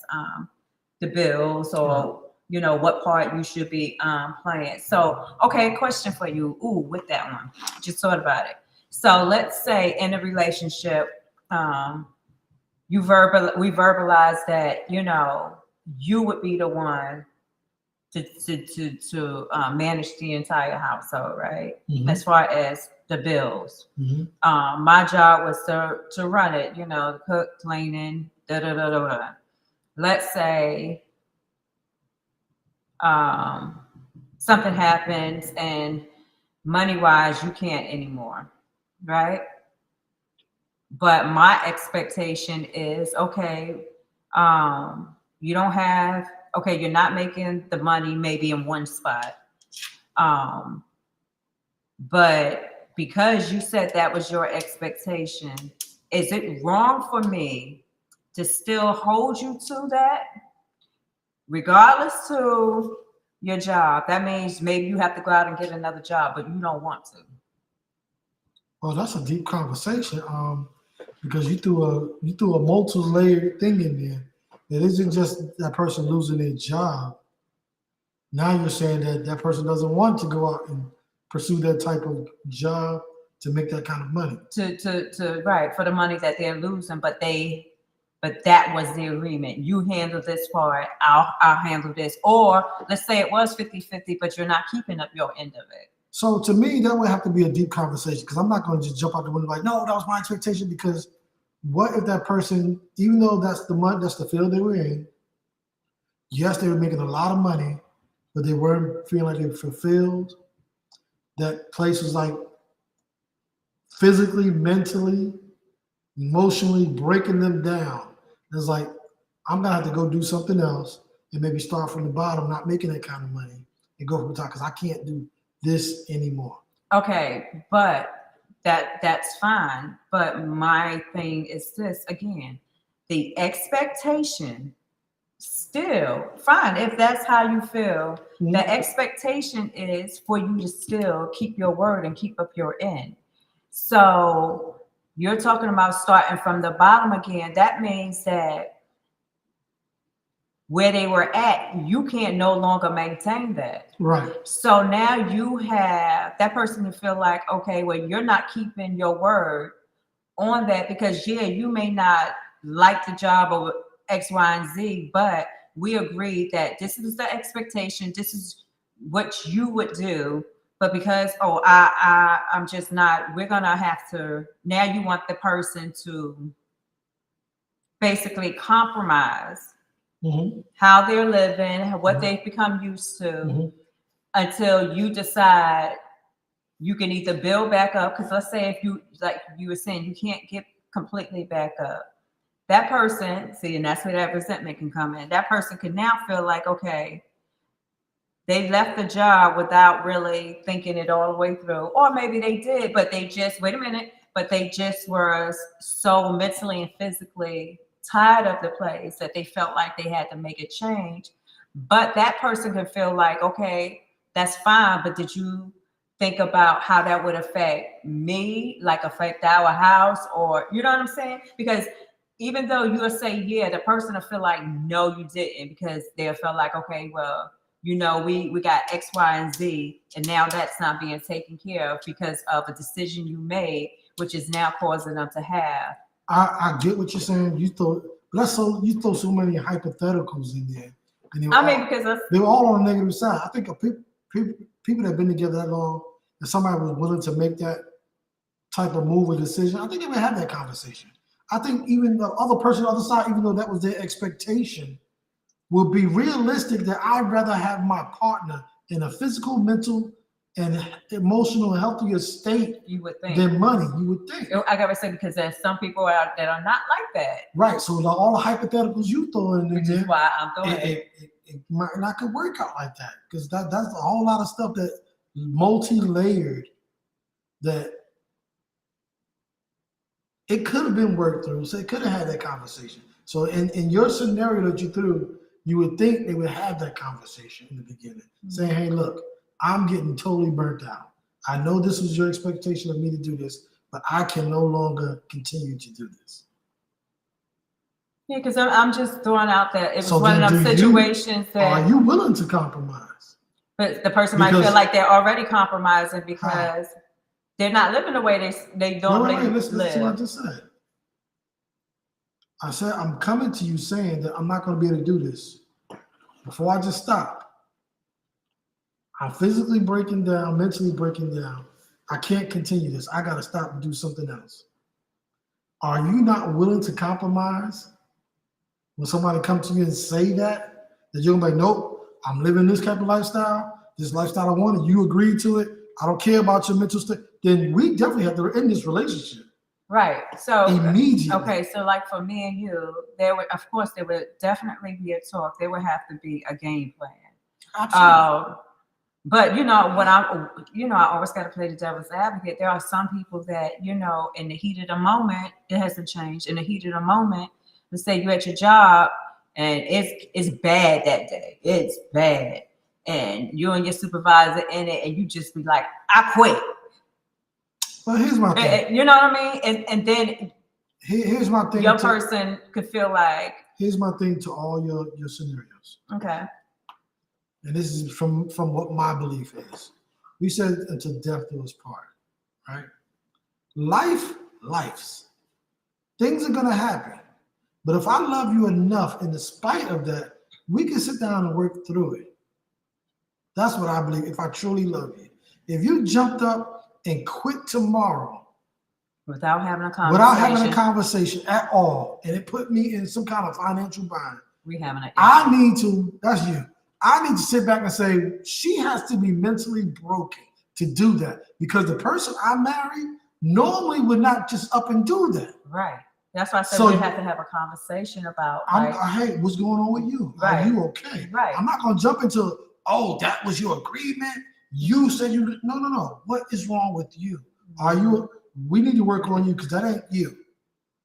the bills or what part you should be playing. So okay, question for you. Ooh, with that one, just thought about it. So let's say in a relationship, we verbalize that you would be the one to manage the entire household, right? As far as the bills. My job was to run it, cook, cleaning, da da da da da. Let's say something happens and money wise you can't anymore, right? But my expectation is okay, you don't have, okay, you're not making the money maybe in one spot, but because you said that was your expectation, is it wrong for me to still hold you to that regardless to your job? That means maybe you have to go out and get another job, but you don't want to. Well, that's a deep conversation, because you threw a multi-layered thing in there. It isn't just that person losing their job. Now you're saying that that person doesn't want to go out and pursue that type of job to make that kind of money. To right, for the money that they're losing, but that was the agreement. You handle this part, I'll handle this. Or let's say it was 50-50, but you're not keeping up your end of it. So to me, that would have to be a deep conversation, because I'm not going to just jump out the window like, no, that was my expectation. Because what if that person, even though that's the field they were in, yes, they were making a lot of money, but they weren't feeling like they were fulfilled. That place was like physically, mentally, emotionally breaking them down. It's like, I'm gonna have to go do something else and maybe start from the bottom, not making that kind of money, and go from the top, because I can't do this anymore. Okay, but that's fine. But my thing is this again, the expectation still fine if that's how you feel. The expectation is for you to still keep your word and keep up your end. So you're talking about starting from the bottom again. That means that where they were at, you can't no longer maintain that. Right. So now you have that person to feel like, okay, well, you're not keeping your word on that, because you may not like the job or X, Y, and Z, but we agreed that this is the expectation, this is what you would do. But because I'm just not, we're gonna have to, now you want the person to basically compromise how they're living, what they've become used to, until you decide you can either build back up. Because let's say if you, like you were saying, you can't get completely back up. that person, see, and that's where that resentment can come in. That person could now feel like, okay, they left the job without really thinking it all the way through. Or maybe they did, but they just, wait a minute, but they just were so mentally and physically tired of the place that they felt like they had to make a change. But that person could feel like, okay, that's fine, but did you think about how that would affect me, like affect our house, or you know what I'm saying? Because even though you'll say, yeah, the person will feel like, no, you didn't, because they'll feel like, okay, well, you know, we got X, Y, and Z, and now that's not being taken care of because of a decision you made, which is now causing them to have. I get what you're saying. You throw so many hypotheticals in there, and Because they were all on the negative side. I think people that have been together that long, and somebody was willing to make that type of move or decision, I think they would have that conversation. I think even the other person on the other side, even though that was their expectation, will be realistic that I'd rather have my partner in a physical, mental, and emotional healthier state you would think than money. You would think. I gotta say, because there's some people out that are not like that. Right. So all the hypotheticals you throw in which there, is why I'm throwing it might not could work out like that, because that's a whole lot of stuff that multi-layered that it could have been worked through. So it could have had that conversation. So in your scenario that you threw, you would think they would have that conversation in the beginning, saying, hey, look, I'm getting totally burnt out. I know this was your expectation of me to do this, but I can no longer continue to do this. Yeah, because I'm just throwing out that it was one of those situations that. Are you willing to compromise? But the person might feel like they're already compromising because they're not living the way they normally live. Listen to what I just said. I said, I'm coming to you saying that I'm not going to be able to do this. Before I just stop, I'm physically breaking down, mentally breaking down. I can't continue this. I got to stop and do something else. Are you not willing to compromise when somebody comes to you and say that you're going to be like, nope, I'm living this type of lifestyle, this lifestyle I want, and you agree to it. I don't care about your mental state. Then we definitely have to end this relationship. Right. So immediately. Okay. So like for me and you, there would definitely be a talk. There would have to be a game plan. Absolutely. But I always got to play the devil's advocate. There are some people that, in the heat of the moment, it hasn't changed. In the heat of the moment, let's say you're at your job and it's bad that day. It's bad. And you and your supervisor in it, and you just be like, I quit. Well, here's my thing. You know what I mean? And then here's my thing. Your person could feel like. Here's my thing to all your scenarios. Okay. And this is from what my belief is. We said until death do us part, right? Life's. Things are gonna happen. But if I love you enough, in spite of that, we can sit down and work through it. That's what I believe, if I truly love you. If you jumped up and quit tomorrow without having a conversation at all, and it put me in some kind of financial bind, I need to sit back and say, she has to be mentally broken to do that, because the person I marry normally would not just up and do that. Right. That's why I said we have to have a conversation about, hey, what's going on with you? Right. Are you okay? Right. I'm not going to jump into, oh, that was your agreement. You said you, no. What is wrong with you? We need to work on you, because that ain't you.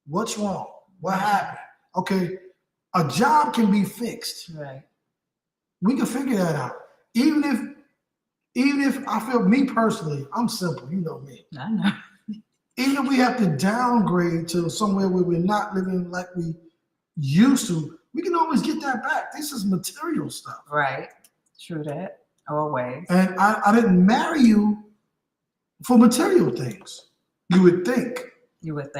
What's wrong? What happened? Okay. A job can be fixed. Right. We can figure that out. Even if I feel, me personally, I'm simple, you know me. I know. Even if we have to downgrade to somewhere where we're not living like we used to, we can always get that back. This is material stuff. Right. True that. Always. And I didn't marry you for material things. You would think. But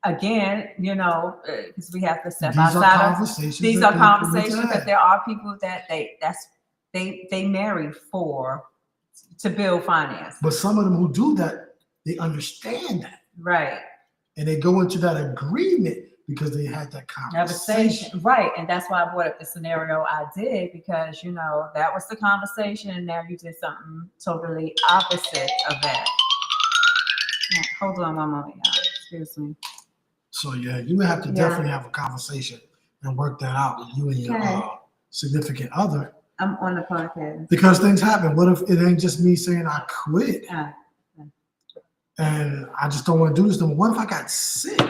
again, because we have to step outside of these are conversations, because there are people that they marry to build finance. But some of them who do that, they understand that. Right. And they go into that agreement because they had that conversation. Right. And that's why I brought up the scenario I did, because, that was the conversation, and now you did something totally opposite of that. Hold on one moment, y'all. Excuse me. So yeah, you would have to Yeah. definitely have a conversation and work that out with you and your Okay. significant other, I'm on the podcast. because things happen. What if it ain't just me saying I quit and I just don't want to do this no more? What if I got sick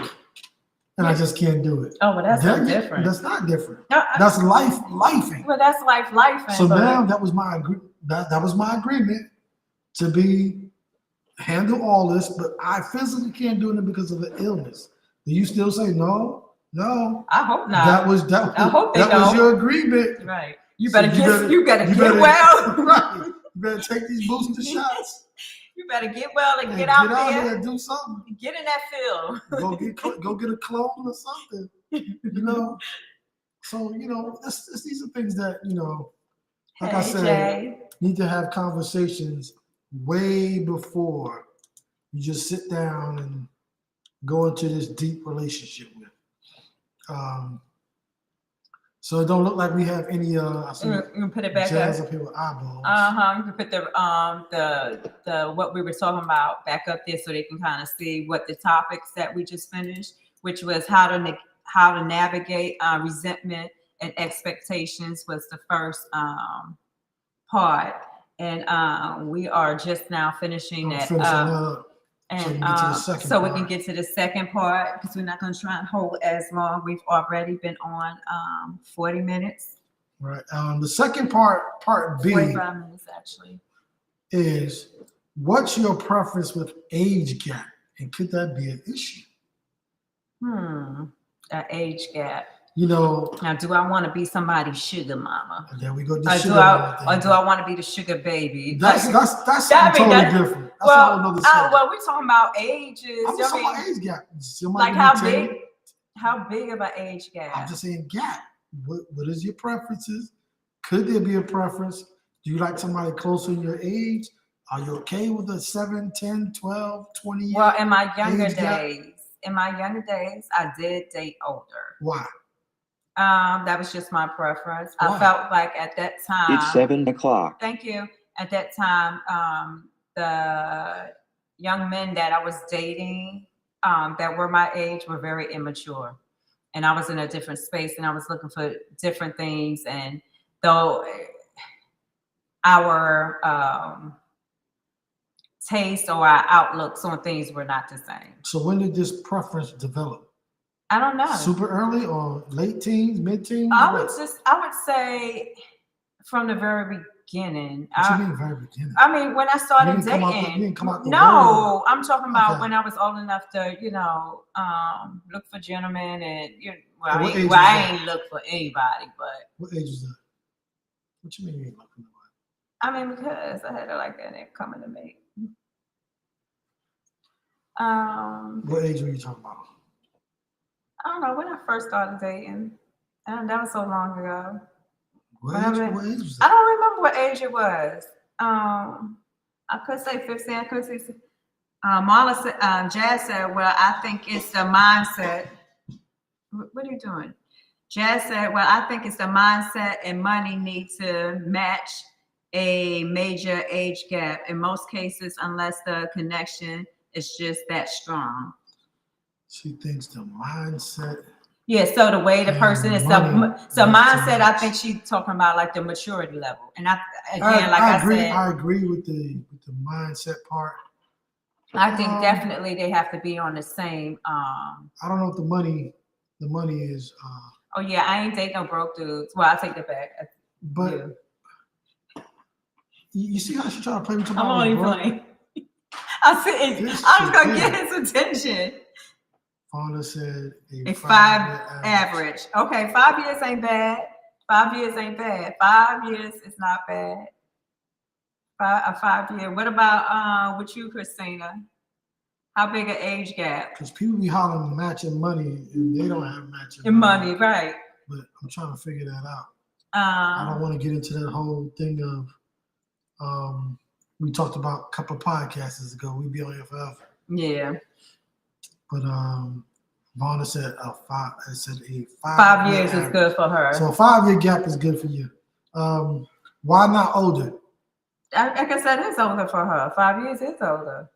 and I just can't do it? Oh, well, that's so different. That's not different. No, That's lifing. well, that's life. So now that was my that was my agreement to handle all this, but I physically can't do it because of the illness. Do you still say no? No. I hope not. I hope they that was don't. your agreement. Right. You So better get well. Right. You better take these booster shots. You better get well and get out there. there and do something. Get in that field. Go get a clone or something. So these are things that like I said, Jay. need to have conversations way before you just sit down and go into this deep relationship with. So it don't look like we have any. I see You can put it back Jazz up. up here with eyeballs. You can put the what we were talking about back up there so they can kind of see what the topics that we just finished, which was how to navigate resentment and expectations was the first part, and we are just now finishing that up. And so we can get to the second part, because we're not going to try and hold as long. We've already been on 40 minutes. Right. The second part 45 minutes actually. Is what's your preference with age gap, and could that be an issue? An age gap. Now, do I want to be somebody's sugar mama? There we go. Or do I want to be the sugar baby? That's something totally different. That's a whole nother subject. Well, we're talking about ages. I'm just talking about age gap. Like how big of an age gap? I'm just saying gap. What is your preferences? Could there be a preference? Do you like somebody closer in your age? Are you okay with a 7, 10, 12, 20 year? Well, in my younger days, I did date older. Why? That was just my preference. Why? I felt like at that time. It's 7 o'clock. Thank you. At that time, the young men that I was dating that were my age were very immature. And I was in a different space and I was looking for different things. And though our taste or our outlooks on things were not the same. So when did this preference develop? I don't know. Super early or late teens, mid teens? I would say from the very beginning. What you mean very beginning? I mean, when I started dating. You didn't come out the No, word. I'm talking about when I was old enough to, look for gentlemen and I ain't look for anybody, but. What age was that? What you mean you ain't looking for anybody? I mean, because I had it like that and they're coming to me. What age were you talking about? I don't know, when I first started dating. And that was so long ago. What age was that? I don't remember what age it was. I could say 15, I could say Marla said, Jazz said, well, I think it's the mindset. What are you doing? Jazz said, well, I think it's the mindset and money need to match a major age gap. In most cases, unless the connection is just that strong. She thinks the mindset. Yeah, so the way the person is, so mindset, I think she's talking about like the maturity level. And I agree with the mindset part. I think definitely they have to be on the same. I don't know if the money is. Oh yeah, I ain't date no broke dudes. Well, I take that back. But you see how she trying to play with you? I'm only playing. I was gonna get his attention. Fonda said a 5 average. Okay, 5 years ain't bad. 5 years ain't bad. 5 years is not bad. A 5 year. What about with you, Christina? How big an age gap? Because people be hollering matching money and they don't have matching money, right? But I'm trying to figure that out. I don't want to get into that whole thing of we talked about a couple of podcasts ago. We'd be on here forever. Yeah. But Vonda said a 5 5 years is good for her. So a 5 year gap is good for you. Why not older? Like I said, it's older for her. 5 years is older.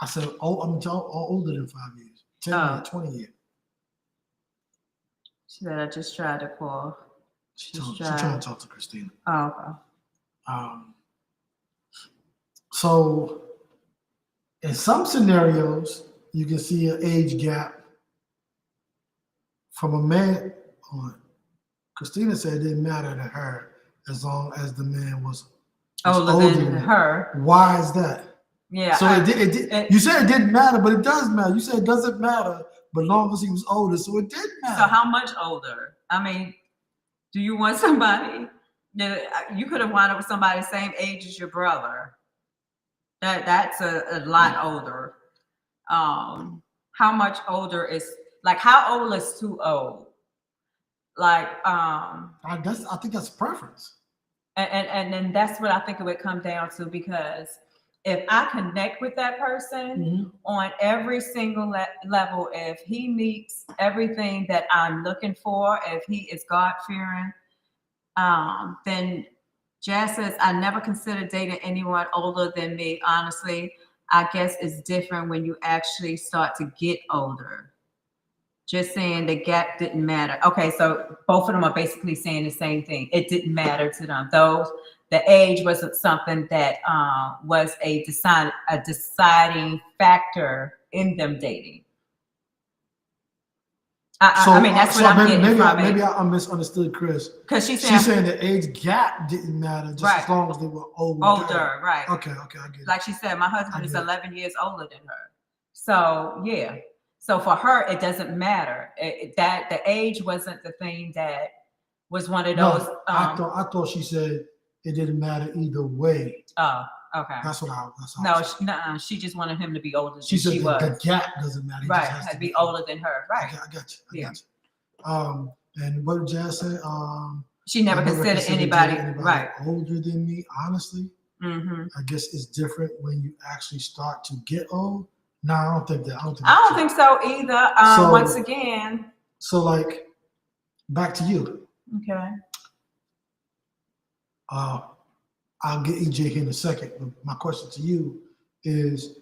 I said, I'm older than 5 years. 10 years, 20 years. She said, I just tried to call. She trying to talk to Christina. Oh, okay. So in some scenarios, you can see an age gap from a man. Christina said it didn't matter to her as long as the man was older than her. Why is that? Yeah. So it did. You said it didn't matter, but it does matter. You said it doesn't matter, but long as he was older, so it did matter. So how much older? I mean, do you want somebody? You could have wound up with somebody the same age as your brother. That's a lot older. How much older is like how old is too old? Like I think that's preference. And then that's what I think it would come down to, because if I connect with that person on every single level, if he meets everything that I'm looking for, if he is God-fearing, then Jazz says, I never considered dating anyone older than me. Honestly, I guess it's different when you actually start to get older. Just saying the gap didn't matter. Okay, so both of them are basically saying the same thing. It didn't matter to them. The age wasn't something that was a deciding factor in them dating. I mean, that's what I'm getting from it. Maybe I misunderstood Chris. Because she's saying the age gap didn't matter just as long as they were older. Older, right. Okay, I get it. Like she said, my husband is 11 years older than her. So, yeah. So for her, it doesn't matter. That the age wasn't the thing that was one of those. I thought she said it didn't matter either way. Oh, okay. That's what I. She just wanted him to be older than she said. She was. The gap doesn't matter. Right, had to be older than her. Right. Okay, I got you. And what did Jazz say? She never considered anybody right older than me. Honestly, I guess it's different when you actually start to get old. No, I don't think that. I don't think so either. Once again. So, like, back to you. Okay. I'll get EJ here in a second. But my question to you is,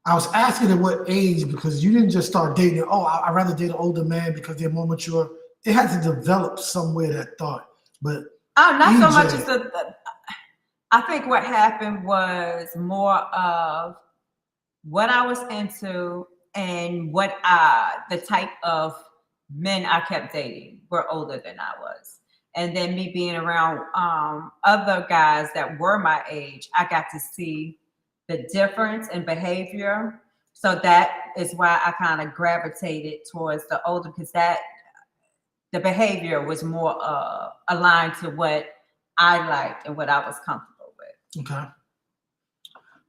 I was asking at what age, because you didn't just start dating. Oh, I'd rather date an older man because they're more mature. It had to develop somewhere, that thought. But not EJ, so much as I think what happened was more of what I was into and what the type of men I kept dating were older than I was. And then me being around other guys that were my age, I got to see the difference in behavior. So that is why I kind of gravitated towards the older, because the behavior was more aligned to what I liked and what I was comfortable with. Okay.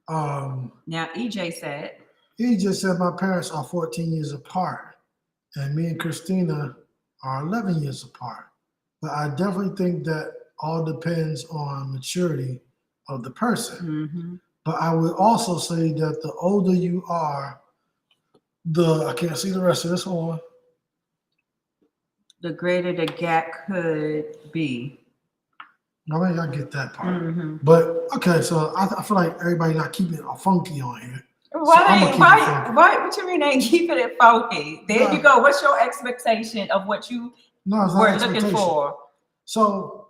Now EJ said my parents are 14 years apart, and me and Christina are 11 years apart. But I definitely think that all depends on maturity of the person. But I would also say that the older you are, I can't see the rest of this one, the greater the gap could be. I mean, I get that part. But okay, so I feel like everybody not keeping it funky on here. What you mean ain't keeping it funky? There you go. What's your expectation of what you were looking for? So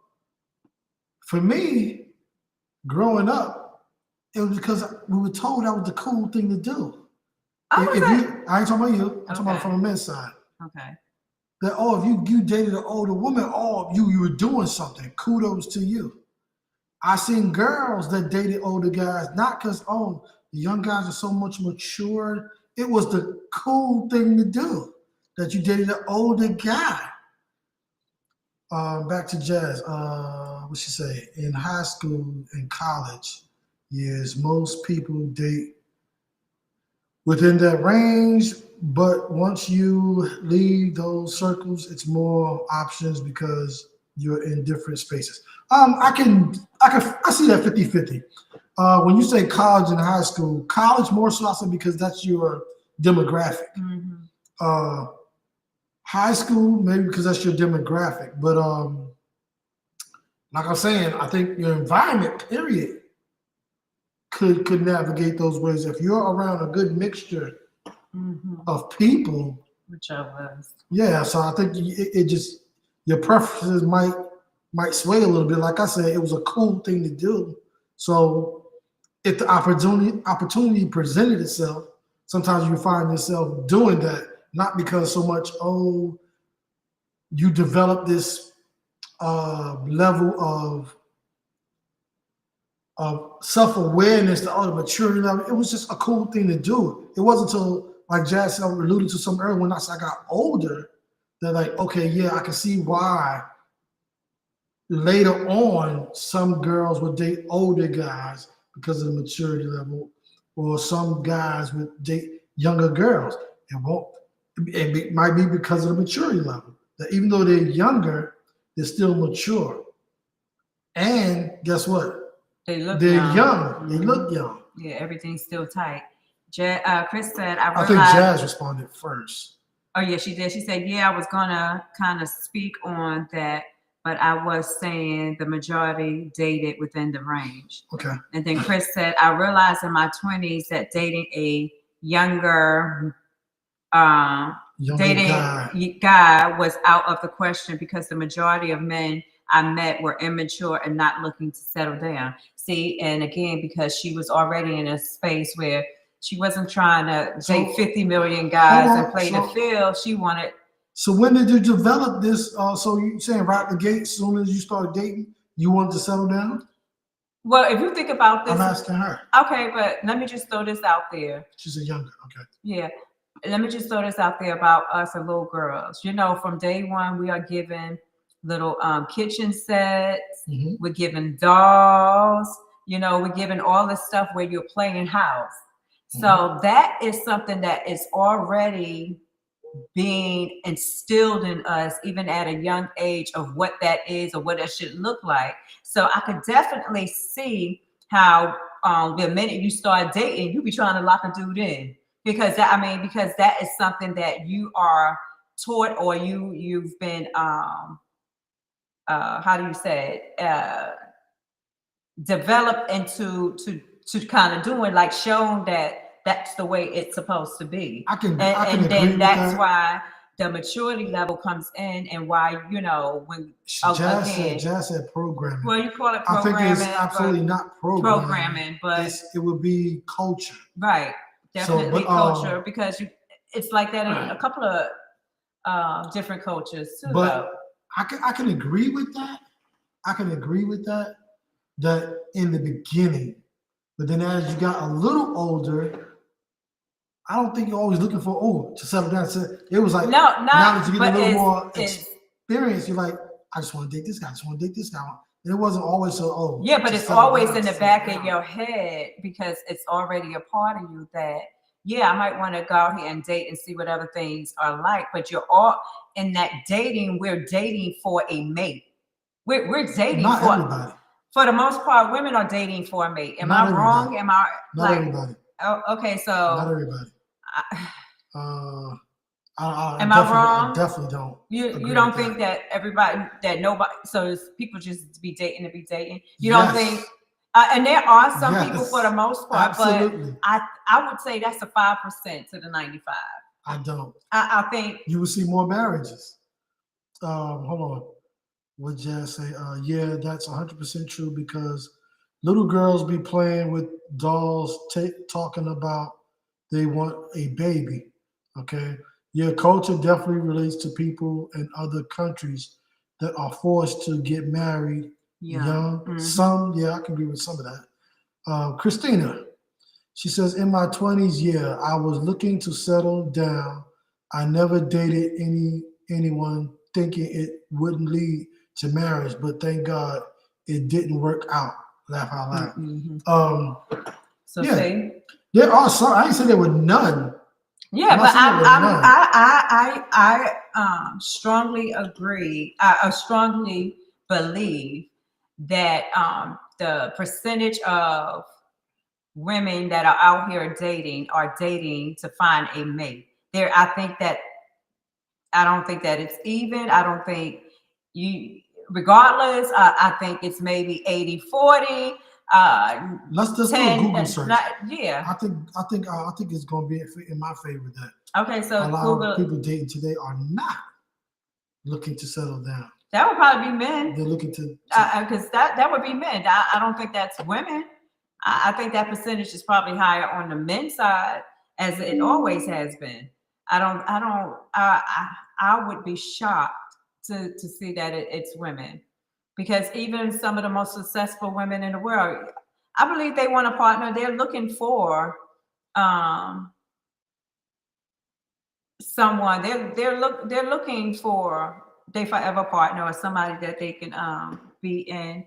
for me, growing up, it was because we were told that was the cool thing to do. I ain't talking about you. I'm talking about from the men's side. Okay. That if you dated an older woman, you were doing something. Kudos to you. I seen girls that dated older guys, not because the young guys are so much mature. It was the cool thing to do that you dated an older guy. Back to Jazz. What she say? In high school and college years, most people date within that range, but once you leave those circles, it's more options because you're in different spaces. I see that 50-50. When you say college and high school, college more so also because that's your demographic. High school, maybe because that's your demographic. But like I'm saying, I think your environment, period, could navigate those ways. If you're around a good mixture of people, which I was. Yeah, so I think it just your preferences might sway a little bit. Like I said, it was a cool thing to do. So if the opportunity presented itself, sometimes you find yourself doing that, not because so much you develop this level of self-awareness, the maturity level. It was just a cool thing to do. It wasn't until, like Jazz alluded to some earlier, when I got older, that like, okay, yeah, I can see why later on some girls would date older guys because of the maturity level, or some guys would date younger girls. It won't. It might be because of the maturity level. That even though they're younger, they're still mature. And guess what? They look They're young. young. They look young. Yeah, everything's still tight. Chris said, I think Jazz responded first. Oh, yeah, she did. She said, yeah, I was going to kind of speak on that, but I was saying the majority dated within the range. Okay. And then Chris said, I realized in my 20s that dating a younger guy was out of the question because the majority of men I met were immature and not looking to settle down. See, and again, because she was already in a space where she wasn't trying to date 50 million guys and play the field. She wanted. So when did you develop this? So you saying right out the gate, as soon as you started dating, you wanted to settle down? Well, if you think about this, I'm asking her. Okay, but let me just throw this out there. She's a younger. Okay. Yeah. Let me just throw this out there about us and little girls. You know, from day one, we are given little kitchen sets. Mm-hmm. We're given dolls. You know, we're given all this stuff where you're playing house. Mm-hmm. So that is something that is already being instilled in us, even at a young age, of what that is or what that should look like. So I could definitely see how the minute you start dating, you be trying to lock a dude in. Because that is something that you are taught, or you've been how do you say it, developed into to kind of doing, like shown that that's the way it's supposed to be. I can and agree then with that's that. Why the maturity level comes in, and why, you know, when Jazz said programming. Well, you call it programming. I think it's absolutely not programming, but it would be culture. Right. Definitely culture, because it's like that in a couple of different cultures too. But I can agree with that. I can agree with that. That in the beginning, but then as you got a little older, I don't think you're always looking for to settle down. So it was like now that you get a little more experience, you're like, I just want to date this guy. I just want to date this guy. And it wasn't always so. Yeah, but it's always in the back of your head, because it's already a part of you that, yeah, I might want to go out here and date and see what other things are like. But you're all in that dating. We're dating for a mate. We're dating not everybody. For the most part, women are dating for a mate. Am I wrong? Am I not everybody? Oh, okay, so not everybody. Am I wrong? I definitely don't. You don't think that everybody, that nobody, so people just be dating to be dating? You don't think? And there are some people, for the most part, absolutely. But I would say that's a 5% to the 95. I don't. I think you will see more marriages. Hold on. What Jazz say? Yeah, that's 100% true, because little girls be playing with dolls, talking about they want a baby. Okay. Yeah, culture definitely relates to people in other countries that are forced to get married young. Mm-hmm. Some, yeah, I can agree with some of that. Christina, she says, in my 20s, yeah, I was looking to settle down. I never dated anyone thinking it wouldn't lead to marriage, but thank God it didn't work out. Laugh out loud. Mm-hmm. So yeah, see? There are some. I ain't say there were none. Yeah, but I strongly agree. I strongly believe that the percentage of women that are out here dating are dating to find a mate. I don't think that it's even. I don't think regardless, I think it's maybe 80-40. Let's just do a 10, Google search. yeah. I think it's going to be in my favor that Okay, so a lot Google. of people dating today are not looking to settle down. That would probably be men. They're looking to because that would be men. I don't think that's women. I think that percentage is probably higher on the men's side, as it always has been. I would be shocked to see that it's women, because even some of the most successful women in the world, I believe they want a partner. They're looking for someone. They're looking for their forever partner, or somebody that they can be in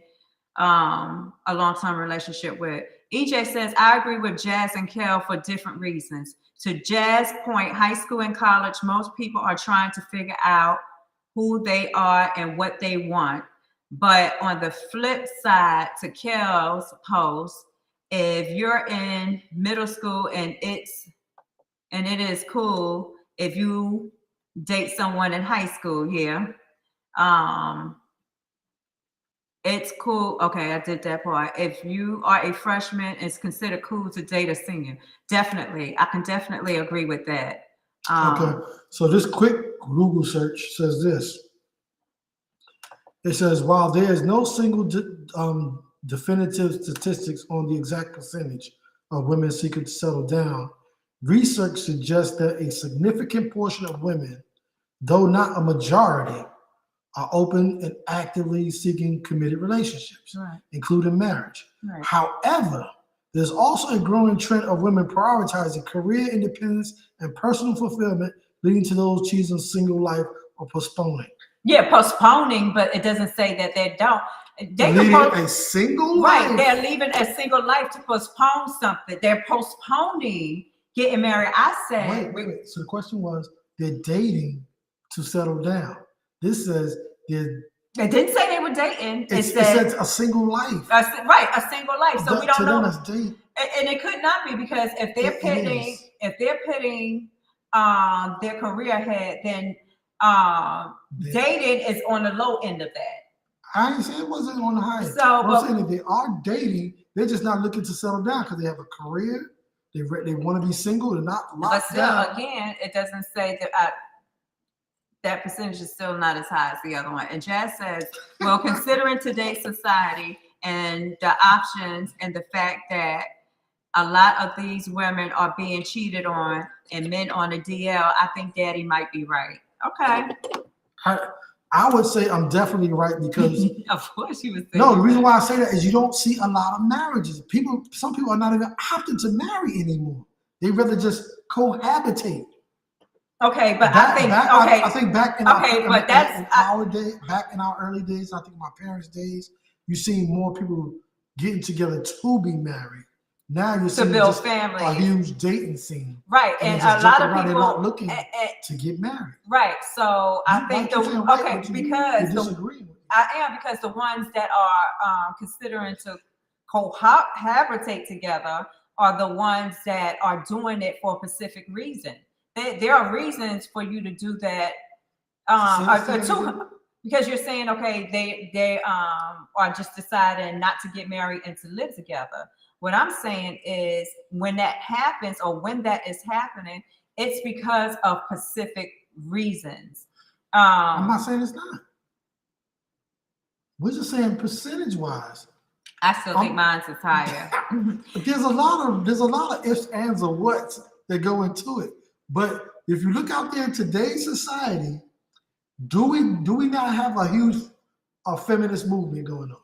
a long-term relationship with. EJ says, I agree with Jazz and Kel for different reasons. To Jazz's point, high school and college, most people are trying to figure out who they are and what they want. But on the flip side, to Kel's post, if you're in middle school and it is cool if you date someone in high school, yeah. It's cool. Okay, I did that part. If you are a freshman, it's considered cool to date a senior. Definitely. I can definitely agree with that. Okay, so this quick Google search says this. It says, while there is no single definitive statistics on the exact percentage of women seeking to settle down, research suggests that a significant portion of women, though not a majority, are open and actively seeking committed relationships, right, including marriage. Right. However, there's also a growing trend of women prioritizing career independence and personal fulfillment, leading to those choosing single life or postponing. Yeah, postponing, but it doesn't say that they don't. They leading a single life. Right, they're leaving a single life to postpone something. They're postponing getting married. I said. Wait. So the question was, they're dating to settle down. This says they're. It didn't say they were dating. It said a single life. Right, a single life. So we don't know. Date. And it could not be, because if they're putting their career ahead, then dating is on the low end of that. I didn't say it wasn't on the high end. So, I'm saying if they are dating, they're just not looking to settle down because they have a career. They want to be single. They're not locked down. But still, again, it doesn't say that. That percentage is still not as high as the other one. And Jazz says, well, considering today's society and the options and the fact that a lot of these women are being cheated on and men on a DL, I think Daddy might be right. Okay. I would say I'm definitely right, because of course you would say. No, the reason why I say that is you don't see a lot of marriages. Some people are not even opting to marry anymore. They rather just cohabitate. Okay, but I think back in our early days, I think my parents' days, you see more people getting together to be married. Now you're seeing just a huge dating scene, right? And a lot of people they're not looking to get married, right? So I think because the ones that are considering to cohabitate together are the ones that are doing it for a specific reason. There are reasons for you to do that, because you're saying, okay, they are just deciding not to get married and to live together. What I'm saying is, when that happens, or when that is happening, it's because of specific reasons. I'm not saying it's not. We're just saying percentage-wise. I still think mine's is higher. There's a lot of ifs, ands, or whats that go into it. But if you look out there in today's society, do we not have a huge feminist movement going on?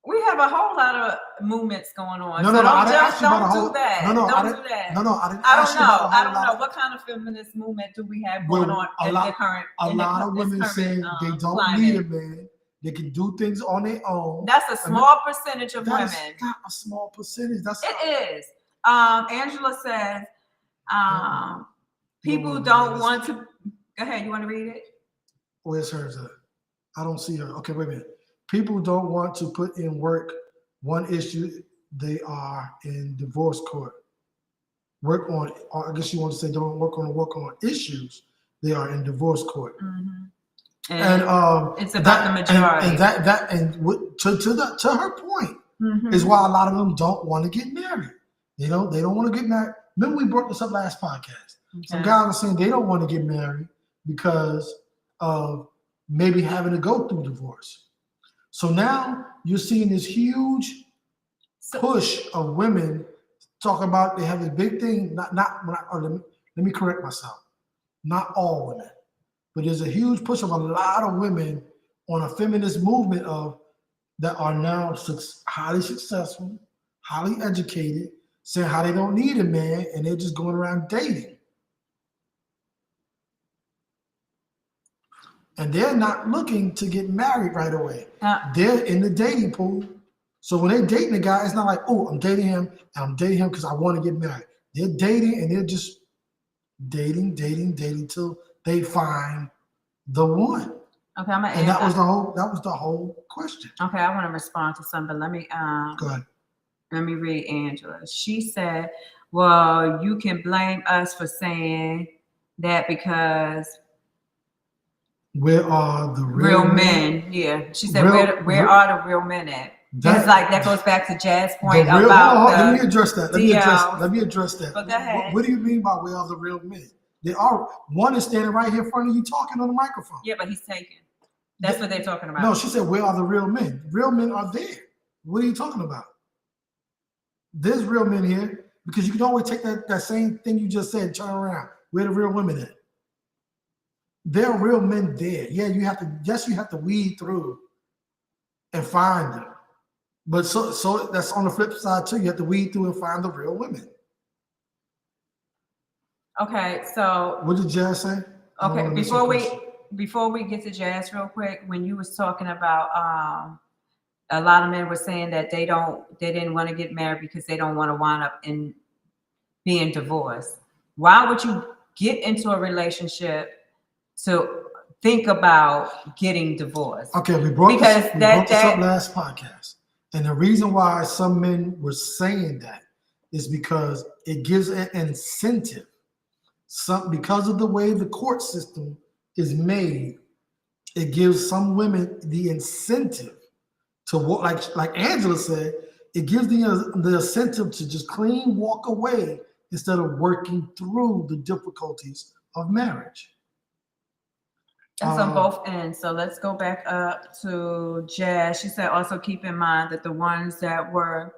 We have a whole lot of movements going on. No, I didn't ask you about a whole. I don't know what kind of feminist movement do we have going on in the current. A lot of women saying they don't need a man. They can do things on their own. That's a small percentage of women. That's not a small percentage. It is. Angela says, people don't want to. Go ahead. You want to read it? Where's hers at? I don't see her. Okay, wait a minute. People don't want to put in work. One issue, they are in divorce court. Work on, or I guess you want to say don't work on issues. They are in divorce court. Mm-hmm. And it's about the majority. To her point, Is why a lot of them don't want to get married. They don't want to get married. Remember we brought this up last podcast. Some guys are saying they don't want to get married because of maybe having to go through divorce. So now you're seeing this huge push of women talk about they have this big thing. Let me correct myself. Not all women, but there's a huge push of a lot of women on a feminist movement that are now highly successful, highly educated, saying how they don't need a man and they're just going around dating. And they're not looking to get married right away. They're in the dating pool. So when they're dating a guy, it's not like, oh, I'm dating him and I'm dating him because I want to get married. They're dating and they're just dating till they find the one. Okay, I'm gonna and that was the whole question. Okay, I want to respond to something. Let me Go ahead. Let me read Angela. She said, well, you can blame us for saying that because where are the real men? Yeah. She said, where are the real men at? It's like that goes back to Jazz's point about let me address that. Let me address that. But go ahead. What do you mean by where are the real men? They are. One is standing right here in front of you talking on the microphone. Yeah, but he's taken. That's what they're talking about. No, she said, where are the real men? Real men are there. What are you talking about? There's real men here because you can always take that same thing you just said, turn around. Where the real women at? There are real men there. Yeah, you have to weed through and find them. But so that's on the flip side too. You have to weed through and find the real women. Okay, so what did Jazz say? Okay, before we get to Jazz real quick, when you was talking about a lot of men were saying that they didn't want to get married because they don't want to wind up in being divorced. Why would you get into a relationship to think about getting divorced? Okay, we brought this up last podcast. And the reason why some men were saying that is because it gives an incentive. Because of the way the court system is made, it gives some women the incentive to walk, like Angela said, it gives the incentive to just clean walk away instead of working through the difficulties of marriage. That's on both ends. So let's go back up to Jazz. She said, also keep in mind that the ones that were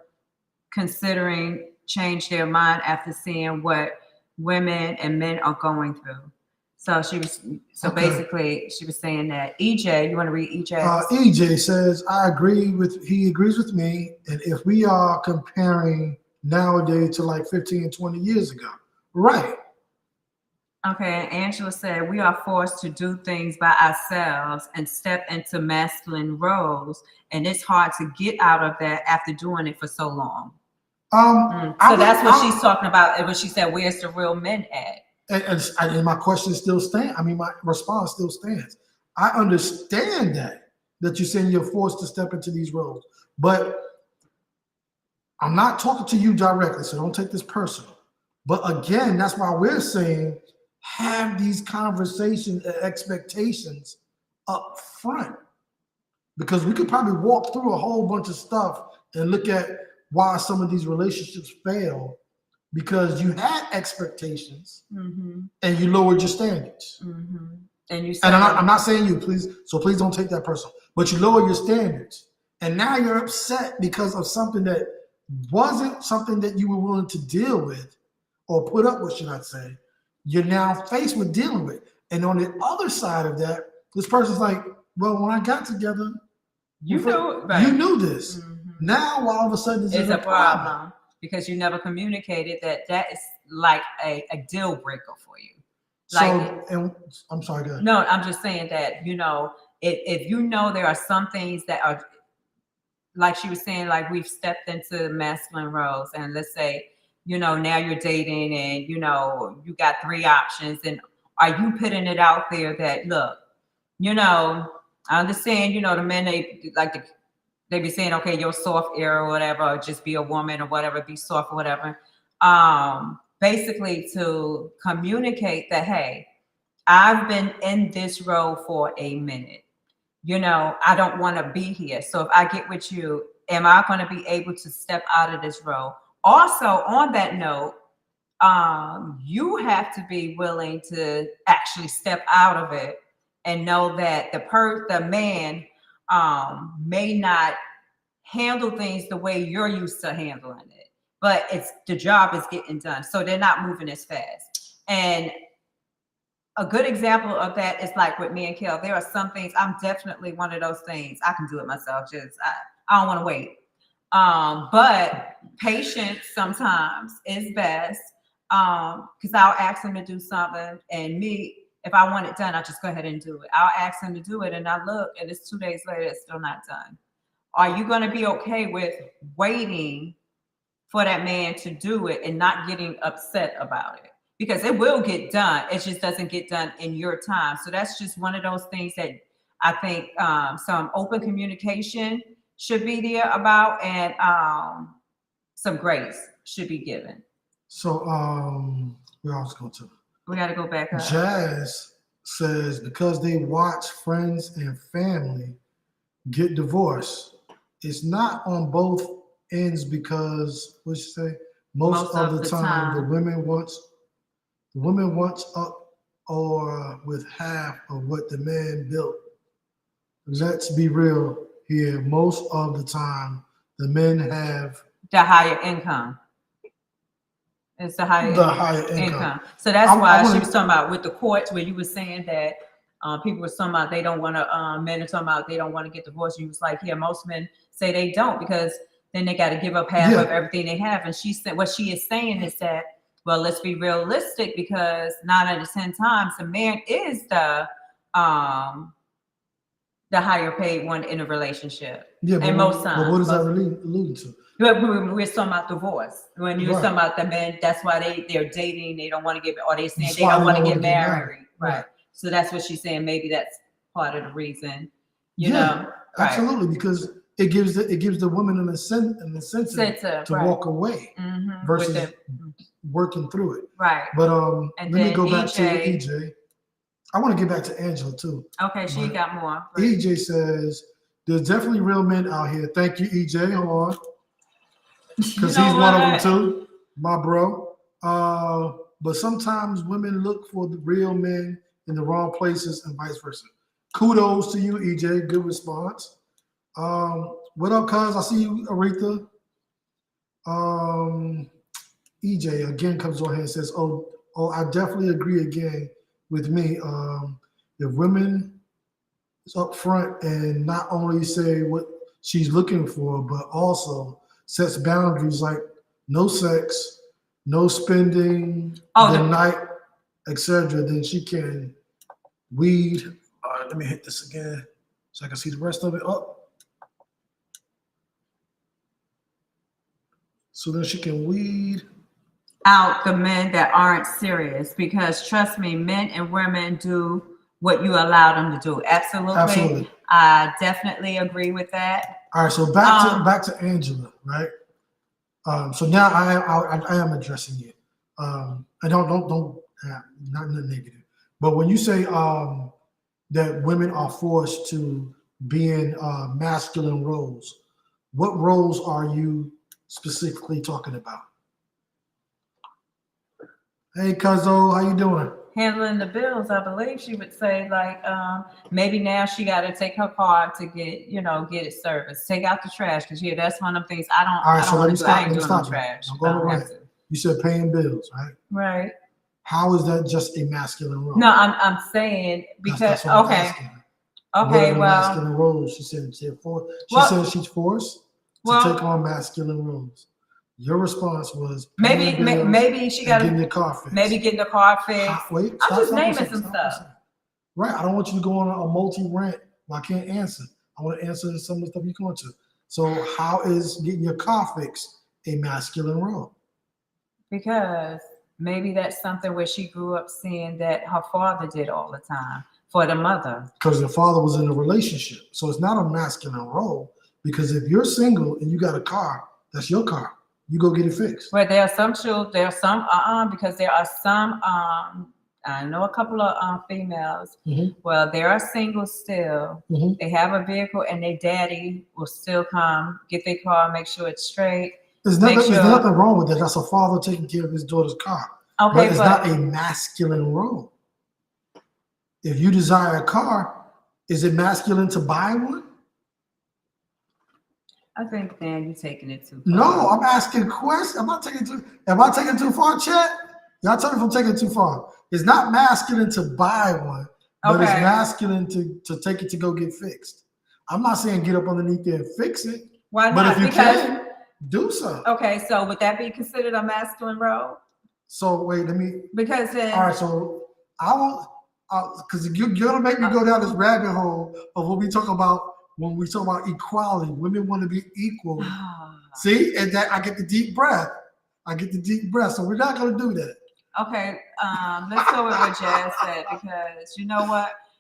considering change their mind after seeing what women and men are going through. So basically she was saying that EJ, you want to read EJ? EJ says, he agrees with me. And if we are comparing nowadays to like 15 and 20 years ago, right. Okay, Angela said, we are forced to do things by ourselves and step into masculine roles. And it's hard to get out of that after doing it for so long. So that's what she's talking about. And when she said, where's the real men at? And my question still stands. I mean, my response still stands. I understand that you're saying you're forced to step into these roles. But I'm not talking to you directly, so don't take this personal. But again, that's why we're saying have these conversations and expectations up front. Because we could probably walk through a whole bunch of stuff and look at why some of these relationships fail because you had expectations and you lowered your standards. And you said, I'm not saying you, please don't take that personal, but you lower your standards. And now you're upset because of something that wasn't something that you were willing to deal with or put up with, should I say. You're now faced with dealing with. And on the other side of that, this person's like, well, when I got together, you knew this. Now, all of a sudden, it's a problem because you never communicated that is like a deal breaker for you. And I'm sorry, go ahead. No, I'm just saying that, if you know there are some things that are, like she was saying, like we've stepped into masculine roles, and let's say, now you're dating and, you got 3 options, and are you putting it out there that, look, I understand, the men, they be saying, okay, you're soft era or whatever, or just be a woman or whatever, be soft or whatever. Basically to communicate that, hey, I've been in this role for a minute. I don't want to be here. So if I get with you, am I going to be able to step out of this role? Also, on that note, you have to be willing to actually step out of it and know that the man may not handle things the way you're used to handling it, but the job is getting done, so they're not moving as fast. And a good example of that is like with me and Kel. There are some things I'm definitely one of those things. I can do it myself. I don't want to wait. But patience sometimes is best. Because I'll ask him to do something, and if I want it done, I'll just go ahead and do it. I'll ask him to do it, and I look, and it's 2 days later, it's still not done. Are you going to be okay with waiting for that man to do it and not getting upset about it? Because it will get done. It just doesn't get done in your time. So that's just one of those things that I think some open communication should be there about, and some grace should be given. So, where I was going to? We got to go back up. Jazz says because they watch friends and family get divorced, it's not on both ends because what you say? Most of the time the women wants up or with half of what the man built. Let's be real here. Most of the time the men have the higher income. It's the higher income. So that's why she was talking about with the courts, where you were saying that people were talking about they don't want to, men are talking about they don't want to get divorced. You was like, yeah, most men say they don't because then they got to give up half of everything they have. And she said, what she is saying is that, well, let's be realistic, because 9 out of 10 times the man is the higher paid one in a relationship. Yeah, and most times. But what does that really allude to? We're talking about divorce. When you're talking about the men, that's why they're dating. They don't want to get, or they saying they don't want to get married. Right. So that's what she's saying. Maybe that's part of the reason. You know. Absolutely, because it gives the woman an incentive to walk away versus working through it. Right. But let me go back to EJ. I want to get back to Angela too. Okay, she got more. EJ says there's definitely real men out here. Thank you, EJ. Hold on. Because he's one of them too, my bro. But sometimes women look for the real men in the wrong places and vice versa. Kudos to you, EJ. Good response. What up, cuz? I see you, Aretha. EJ again comes on here and says, oh, I definitely agree again with me. If women is up front and not only say what she's looking for, but also sets boundaries like no sex, no spending the night, etc., then she can weed. All right, let me hit this again so I can see the rest of it up. So then she can weed out the men that aren't serious, because trust me, men and women do what you allow them to do. Absolutely. I definitely agree with that. All right, so back to Angela, right? So now I am addressing you. I don't not negative, but when you say that women are forced to be in masculine roles, what roles are you specifically talking about? Hey, Cuzzo, how you doing? Handling the bills, I believe she would say, like, maybe now she got to take her car to get it serviced. Take out the trash, because that's one of the things I don't. All right, so let me stop. Let me stop. Trash. You said paying bills, right? Right. How is that just a masculine role? No, I'm saying because that's okay, well, masculine roles. She said she's forced to take on masculine roles. Your response was maybe she got getting your car fixed. Maybe getting the car fixed. Wait, I'm just naming some stuff. Right. I don't want you to go on a multi-rant. I can't answer. I want to answer some of the stuff you're going to. So how is getting your car fixed a masculine role? Because maybe that's something where she grew up seeing that her father did all the time for the mother. Because the father was in a relationship. So it's not a masculine role, because if you're single and you got a car, that's your car. You go get it fixed. But there are some children, because there are some, I know a couple of females. Mhm. Well, they are single still. Mhm. They have a vehicle, and their daddy will still come get their car, make sure it's straight. There's nothing wrong with that. That's a father taking care of his daughter's car. Okay, but it's not a masculine role. If you desire a car, is it masculine to buy one? I think, Dan, you're taking it too far. No, I'm asking questions. Am I taking too far, Chat? Y'all tell me if I'm taking it too far. It's not masculine to buy one, but it's masculine to take it to go get fixed. I'm not saying get up underneath there and fix it. Why not? But if you can, do so. Okay, so would that be considered a masculine role? So wait, let me. Because then. All right, so I won't, because you're gonna make me go down this rabbit hole of what we talk about when we talk about equality. Women want to be equal. See, and that I get the deep breath. So we're not gonna do that. Okay, let's go with what Jazz said, because you know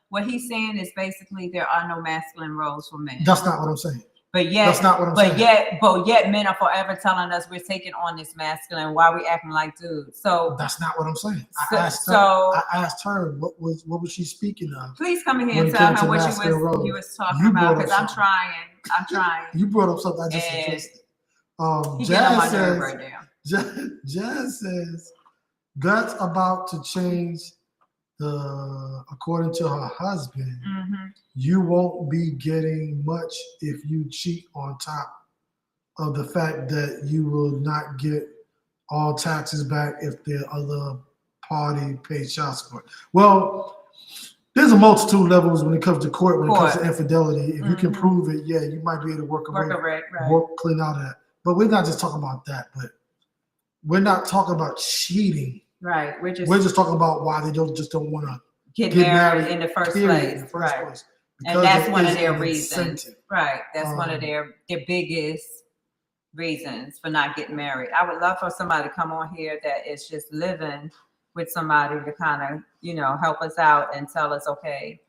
what he's saying is basically there are no masculine roles for men. That's not what I'm saying. But yet, that's not what I'm saying. But yet, men are forever telling us we're taking on this masculine. Why we acting like dudes? So that's not what I'm saying. I asked her what was she speaking of. Please come in here and tell her what you was talking about, because I'm trying. You brought up something I just suggested. Jazz says right now. Jazz says that's about to change. According to her husband, you won't be getting much if you cheat, on top of the fact that you will not get all taxes back if the other party pays child support. Well, there's a multitude of levels when it comes to court, when it comes to infidelity. If you can prove it, yeah, you might be able to work clean out of that. But we're not just talking about that, but we're not talking about cheating. Right. We're just talking about why they don't want to get married in the first place. Right. And that's one of their reasons. Right. That's one of their biggest reasons for not getting married. I would love for somebody to come on here that is just living with somebody to kind of, help us out and tell us, okay,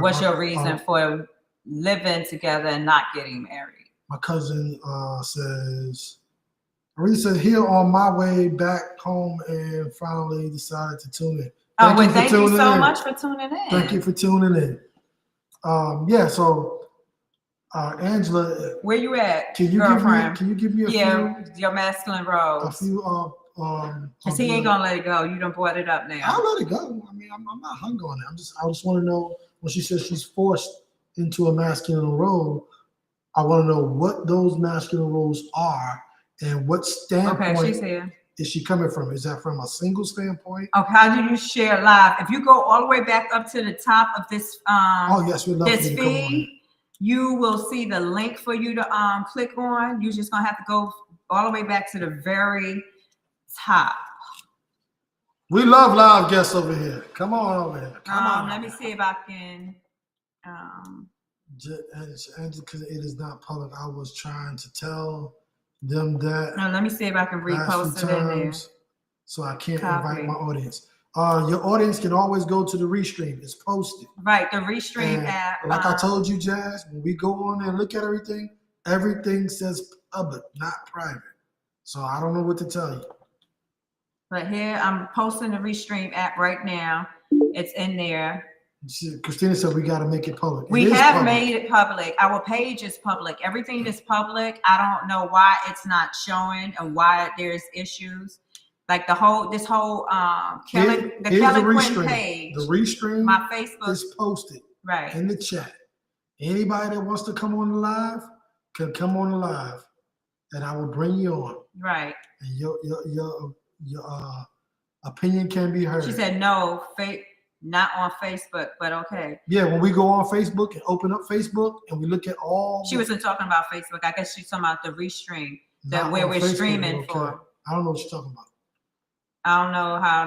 what's your reason for living together and not getting married? My cousin says, Marie said, here on my way back home and finally decided to tune in. Thank you so much for tuning in. Thank you for tuning in. So Angela, where you at? Can you give me a few? Your masculine roles. A few because he ain't gonna let it go. You done brought it up now. I'll let it go. I mean, I'm not hung on it. I just want to know, when she says she's forced into a masculine role, I want to know what those masculine roles are. And what standpoint is she coming from? Is that from a single standpoint? Okay, how do you share live? If you go all the way back up to the top of this this feed, you will see the link for you to click on. You're just gonna have to go all the way back to the very top. We love live guests over here. Come on over here. Come on. Let me see if I can. Because it is not public. I was trying to tell them that. No, let me see if I can repost it in there. So I can't invite my audience. Your audience can always go to the Restream. It's posted. Right, the Restream app. Like I told you, Jazz, when we go on there and look at everything says public, not private. So I don't know what to tell you. But here, I'm posting the Restream app right now. It's in there. Christina said we got to make it public. We have made it public. Our page is public. Everything is public. I don't know why it's not showing and why there's issues. Like this whole Kelly Quinn page. The Restream, my Facebook is posted right in the chat. Anybody that wants to come on the live can come on the live, and I will bring you on. Right. And your opinion can be heard. She said no, not on Facebook, but okay. Yeah, when we go on Facebook and open up Facebook and we look at all. She wasn't talking about Facebook. I guess she's talking about the Restream, where we're streaming for. I don't know what you're talking about. I don't know how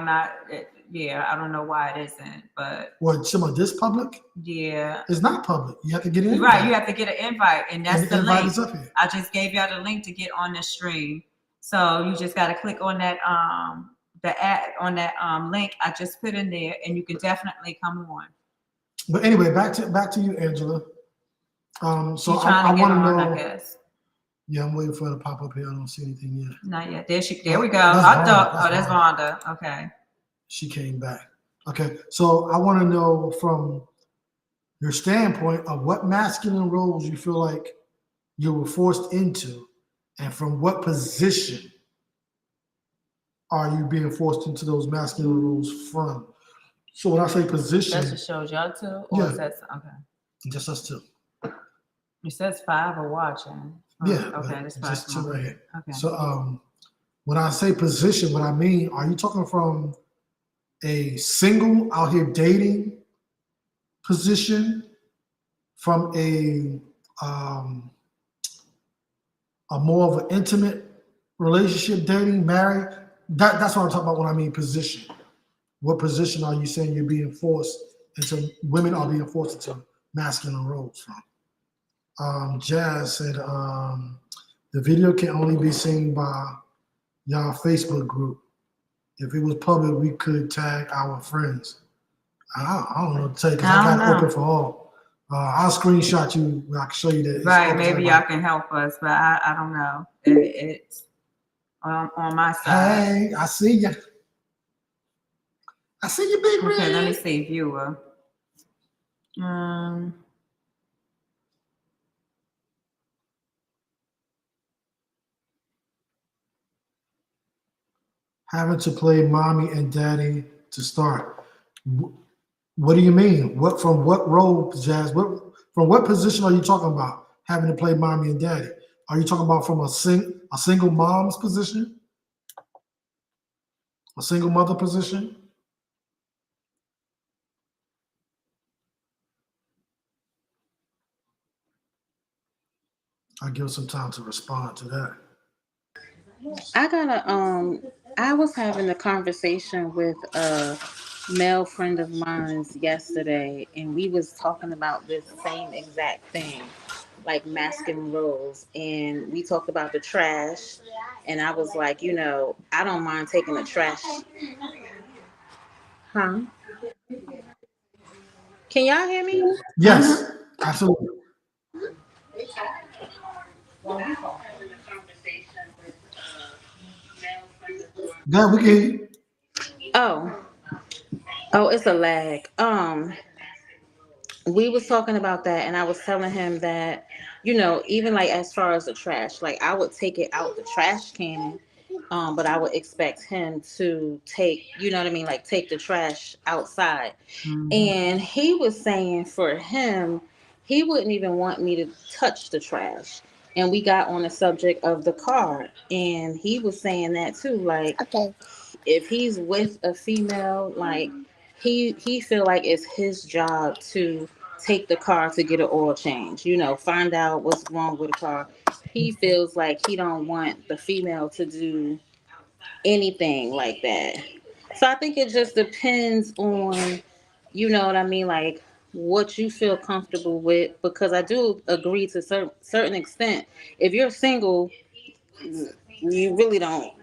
I don't know why it isn't, but. What, some of this public? Yeah. It's not public. You have to get an invite. Right, you have to get an invite, and that's the link. Is up here. I just gave y'all the link to get on the stream. So you just got to click on that link I just put in there, and you can definitely come on. But anyway, back to you, Angela. So I want to know. I guess. Yeah, I'm waiting for her to pop up here. I don't see anything yet. Not yet. There we go. That's Vonda. Okay. She came back. Okay, so I want to know from your standpoint of what masculine roles you feel like you were forced into, and from what position are you being forced into those masculine roles from? So when I say That position, just shows y'all two, or yeah, is that okay? just us two. It says 5 are watching. Yeah, Okay, but that's just two right possible. here. Okay. So when I say position, what I mean, are you talking from a single out here dating position, from a more of an intimate relationship, dating, married? That's what I'm talking about when I mean position. What position are you saying you're being forced into? Women are being forced into masculine roles from. Jazz said the video can only be seen by y'all Facebook group. If it was public, we could tag our friends. I don't know what to tell you because I I don't got it open know. for all. I'll screenshot you. I can show you that it's Right, open to maybe y'all everybody. can help us, but I don't know. It's on my side. Hey, I see you. I see you, big Okay, let me red. see viewer. Um, Having to play mommy and daddy to start. What do you mean? What from what role, Jazz? What from what position are you talking about? Having to play mommy and daddy? Are you talking about from a single mom's position, a single mother position? I'll give some time to respond to that. I gotta I was having a conversation with a male friend of mine yesterday, and we was talking about this same exact thing, like masculine roles, and we talked about the trash, and I was like, I don't mind taking the trash. Huh? Can y'all hear me? Yes, absolutely. Yeah, we can hear you. Oh, oh, it's a lag. We was talking about that, and I was telling him that, even like as far as the trash, like I would take it out the trash can, but I would expect him to take, you know what I mean, like take the trash outside. mhm. And he was saying for him, he wouldn't even want me to touch the trash. And we got on the subject of the car, and he was saying that too, like, okay, if he's with a female, like he feel like it's his job to take the car to get an oil change, find out what's wrong with the car. He feels like he don't want the female to do anything like that. So I think it just depends on, you know what I mean, like what you feel comfortable with. Because I do agree to certain extent. If you're single, you really don't,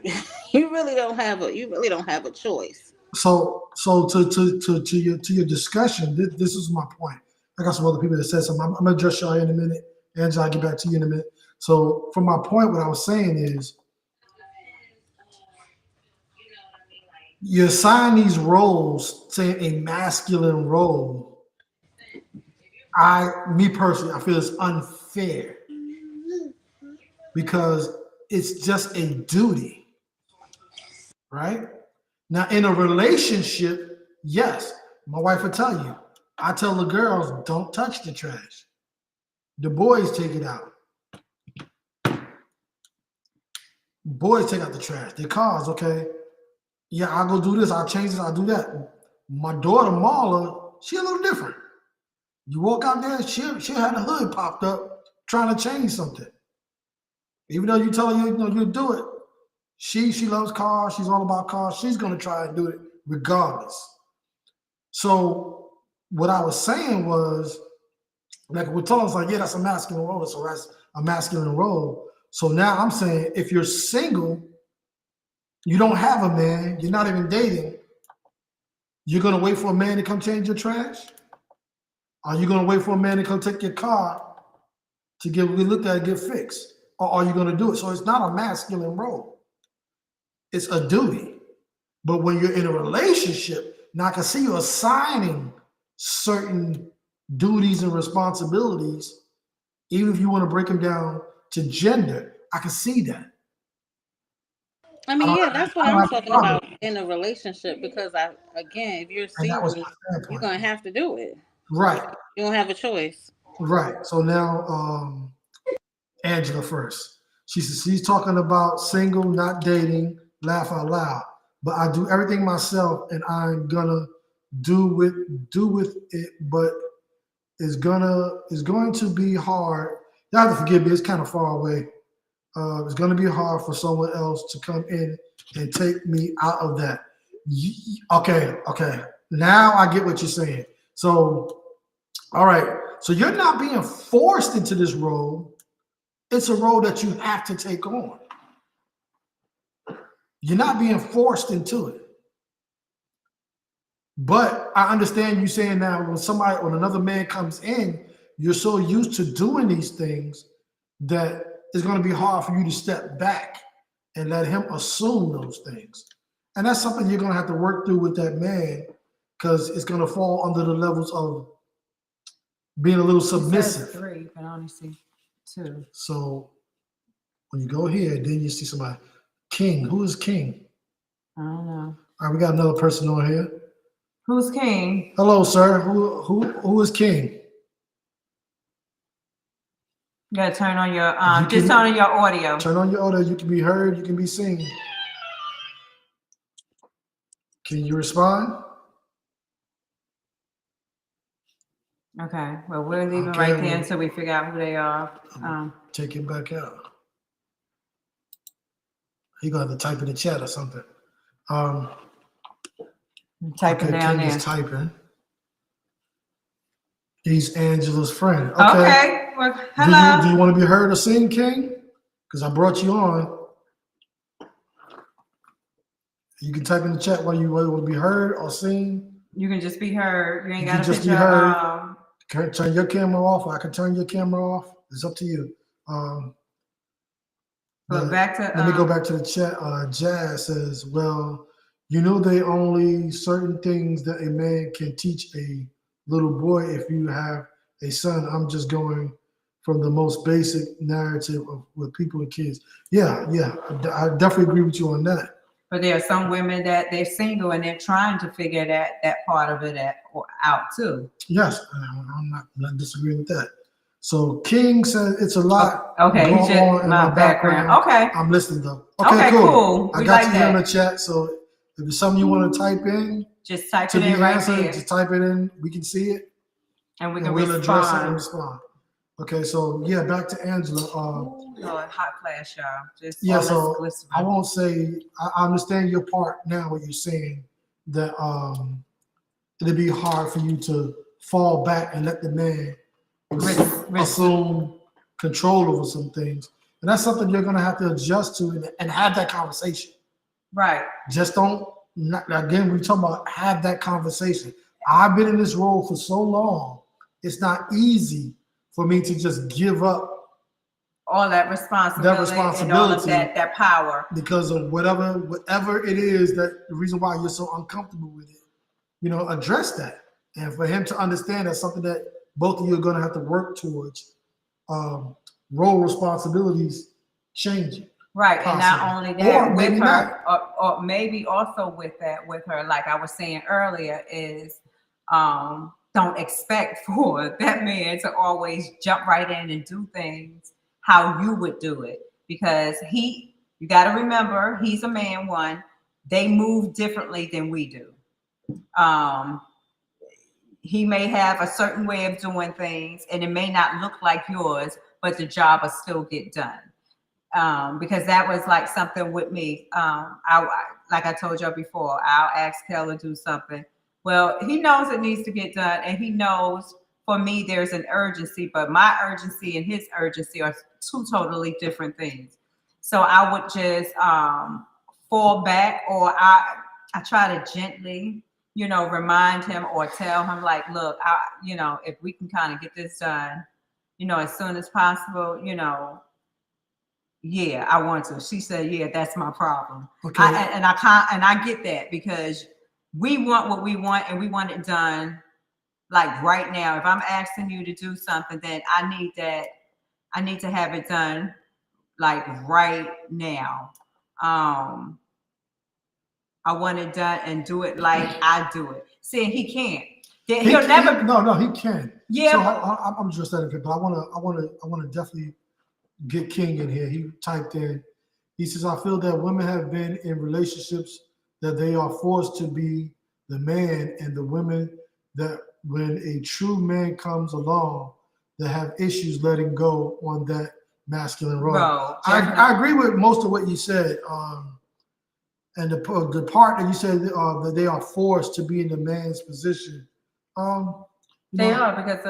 you really don't have a choice. So to your discussion, this is my point. I got some other people that said something. I'm gonna address y'all in a minute. Angela, I'll get back to you in a minute. So from my point, what I was saying is you assign these roles, say a masculine role. Me personally, I feel it's unfair because it's just a duty, right? Now, in a relationship, yes, my wife will tell you. I tell the girls, don't touch the trash. The boys take it out. Boys take out the trash. Their cars, okay. Yeah, I'll go do this. I'll change this. I'll do that. My daughter, Marla, she a little different. You walk out there, she'll have the hood popped up trying to change something. Even though you tell her you'll do it, she loves cars. She's all about cars. She's gonna try and do it regardless. So what I was saying was, like we're telling us, like, yeah, that's a masculine role. So that's a masculine role. So now I'm saying, if you're single, you don't have a man, you're not even dating, you're gonna wait for a man to come change your trash? Are you gonna wait for a man to come take your car to get looked at and get fixed? Or are you gonna do it? So it's not a masculine role. It's a duty. But when you're in a relationship, Now I can see you assigning certain duties and responsibilities, even if you want to break them down to gender. I can see that. I I mean, don't yeah, have, that's what I don't I'm have a talking problem. about in a relationship because again, if you're And that was single, my you're standpoint. gonna have to do it. Right, You don't have a choice. right. So now, Angela first. She's talking about single, not dating, laugh out loud. But I do everything myself, and I'm gonna do with it. But it's going to be hard. You have to forgive me. It's kind of far away. It's going to be hard for someone else to come in and take me out of that. Okay. Now I get what you're saying. So, all right. So you're not being forced into this role. It's a role that you have to take on. You're not being forced into it. But I understand you saying now when another man comes in, you're so used to doing these things that it's going to be hard for you to step back and let him assume those things. And that's something you're going to have to work through with that man because it's going to fall under the levels of being a little It says submissive. 3, you can only see 2. So when you go here, then you see somebody. King. Who is King? I don't know. All right, we got another person on here. Who's king? Hello, sir. Who is King? You gotta turn on your You just can- turn on your audio. Turn on your audio. You can be heard. You can be seen. Can you respond? Okay. Well, we're leaving Okay, right there well- until we figure out who they are. Take him back out. He gonna have to type in the chat or something. Typing Okay, down King there. is typing. He's Angela's friend. Okay. Okay. Well, Do hello. you want to be heard or seen, King? Because I brought you on. You can type in the chat whether you want to be heard or seen. You can just be heard. You ain't You got can to just put be your heard. Turn your camera off. I can turn your camera off. It's up to you. But But back to let me go back to the chat. Jazz says, well, they only certain things that a man can teach a little boy. If you have a son, I'm just going from the most basic narrative of with people and kids. Yeah. I definitely agree with you on that. But there are some women that they're single and they're trying to figure that part of it out too. Yes, I'm not disagreeing with that. So King said it's a lot Okay, going he's just on in my background. Okay. I'm listening though. Okay, cool. I We got like you here in that. the chat. So if it's something you want to type in Just type to it be in right answered, there, just type it in. We can see it, and we can we'll address it and respond. respond. Okay, so yeah, back to Angela. Ooh, Lord, hot flash, y'all. Just Yeah, all this so glycerin. I won't say I understand your part now. What you're saying that it'd be hard for you to fall back and let the man assume control over some things, and that's something you're gonna have to adjust to and have that conversation. Right. Just don't. Again, we're talking about have that conversation. I've been in this role for so long; it's not easy for me to just give up All that responsibility and all of that power because of whatever it is that the reason why you're so uncomfortable with it. Address that, and for him to understand that's something that both of you are going to have to work towards. Role responsibilities changing. Right. Possibly. And not only that, or with maybe her, or maybe also with her, like I was saying earlier, is don't expect for that man to always jump right in and do things how you would do it. Because you got to remember, he's a man, they move differently than we do. He may have a certain way of doing things and it may not look like yours, but the job will still get done. Because that was like something with me. Like I told you before, I'll ask Kel to do something. Well, he knows it needs to get done, and he knows for me there's an urgency, but my urgency and his urgency are two totally different things. So I would just fall back, or I try to gently, remind him or tell him like, look, if we can kind of get this done, as soon as possible, yeah, I want to. She said, yeah, that's my problem. Okay. I get that because we want what we want and we want it done like right now. If I'm asking you to do something, then I need to have it done like right now. I want it done and do it like I do it. See, he can't. He'll never. No, he can. Yeah. So I'm just saying, but I want to definitely get King in here. He typed in. He says, I feel that women have been in relationships that they are forced to be the man, and the women that when a true man comes along, that have issues letting go on that masculine role. I agree with most of what you said. And the part that you said that they are forced to be in the man's position. They are, because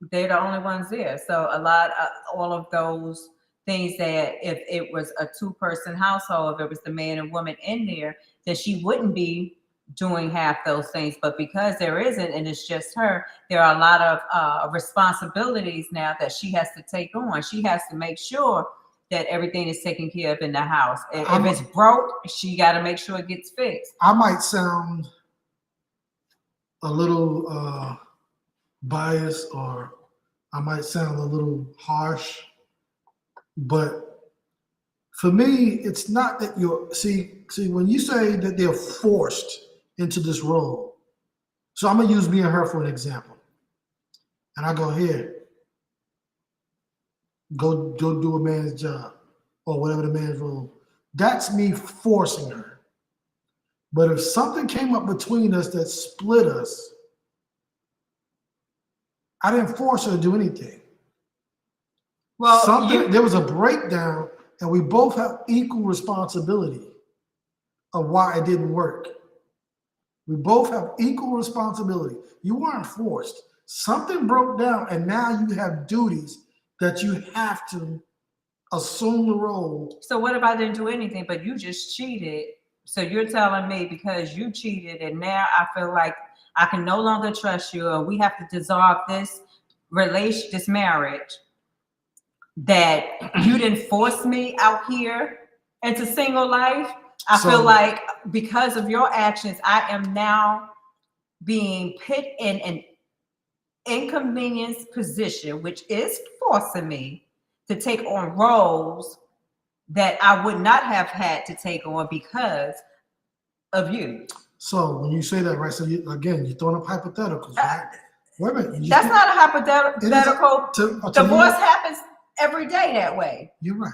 they're the only ones there. So a lot of all of those things that if it was a 2-person household, if it was the man and woman in there, then she wouldn't be doing half those things. But because there isn't, and it's just her, there are a lot of responsibilities now that she has to take on. She has to make sure that everything is taken care of in the house. If it's broke, she got to make sure it gets fixed. I might sound a little biased, or I might sound a little harsh, but for me, it's not that you're see when you say that they're forced into this role. So I'm gonna use me and her for an example, and I go, here, go do a man's job or whatever the man's role. That's me forcing her. But if something came up between us that split us, I didn't force her to do anything. Well, there was a breakdown, and we both have equal responsibility of why it didn't work. We both have equal responsibility. You weren't forced. Something broke down, and now you have duties that you have to assume the role. So what if I didn't do anything, but you just cheated? So you're telling me because you cheated, and now I feel like I can no longer trust you, or we have to dissolve this this marriage, that you didn't force me out here into single life. I feel like because of your actions, I am now being put in an inconvenienced position, which is forcing me to take on roles that I would not have had to take on because of you. So when you say that, right? So you're throwing up hypotheticals, right? Wait a minute. That's not a hypothetical. Divorce happens every day that way. You're right.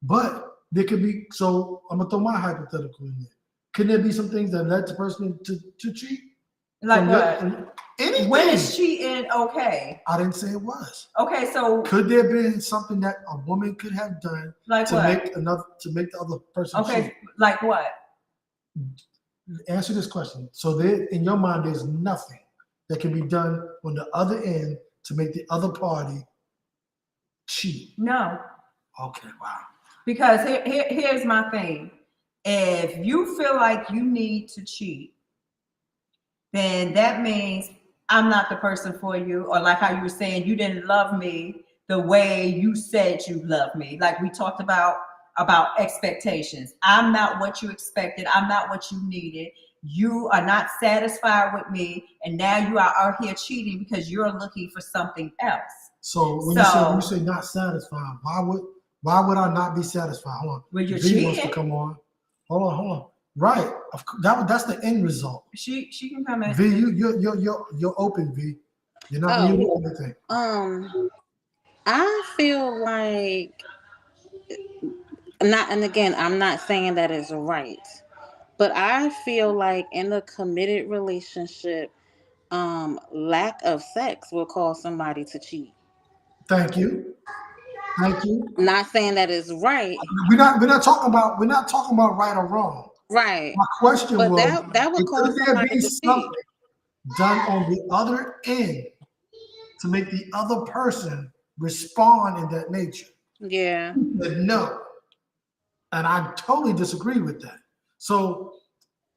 But there could be, so I'm gonna throw my hypothetical in there. Can there be some things that led the person to cheat? Like what? Anything. When is cheating okay? I didn't say it was. Okay, so could there be something that a woman could have done make the other person cheat? Like what? Answer this question. So there, in your mind, there's nothing that can be done on the other end to make the other party cheat. No. Okay, wow. Because here's my thing. If you feel like you need to cheat, then that means I'm not the person for you. Or like how you were saying, you didn't love me the way you said you loved me. Like we talked about expectations. I'm not what you expected. I'm not what you needed. You are not satisfied with me. And now you are out here cheating because you're looking for something else. So when you say not satisfied, why would I not be satisfied? Hold on. Well, you're V wants to come on. Hold on. Right. That's the end result. She can come in. V, you're open, V. You're not muted or anything. I feel like and again, I'm not saying that is right, but I feel like in a committed relationship, lack of sex will cause somebody to cheat. Thank you. I'm not saying that is right. We're not talking about right or wrong. Right. My question was that would cause somebody to cheat. Done on the other end to make the other person respond in that nature. Yeah. But no. And I totally disagree with that. So,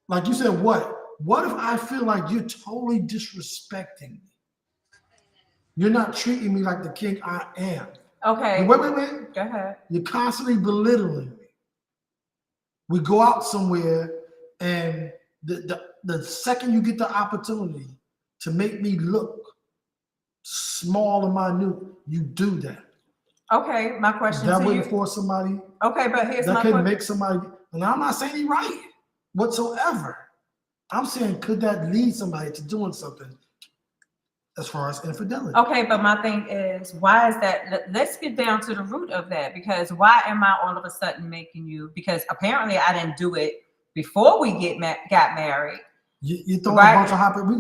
like you said, what if I feel like you're totally disrespecting me? You're not treating me like the king I am. Okay. Wait. Go ahead. You're constantly belittling me. We go out somewhere and the second you get the opportunity to make me look small and minute, you do that. Okay, my question That to way you. for somebody Okay, but here's that my can question. make somebody, and I'm not saying he's right whatsoever. I'm saying, could that lead somebody to doing something as far as infidelity? Okay, but my thing is, why is that? Let's get down to the root of that, because why am I all of a sudden making you? Because apparently I didn't do it before we got married. You throwing Right. a bunch of hyper. We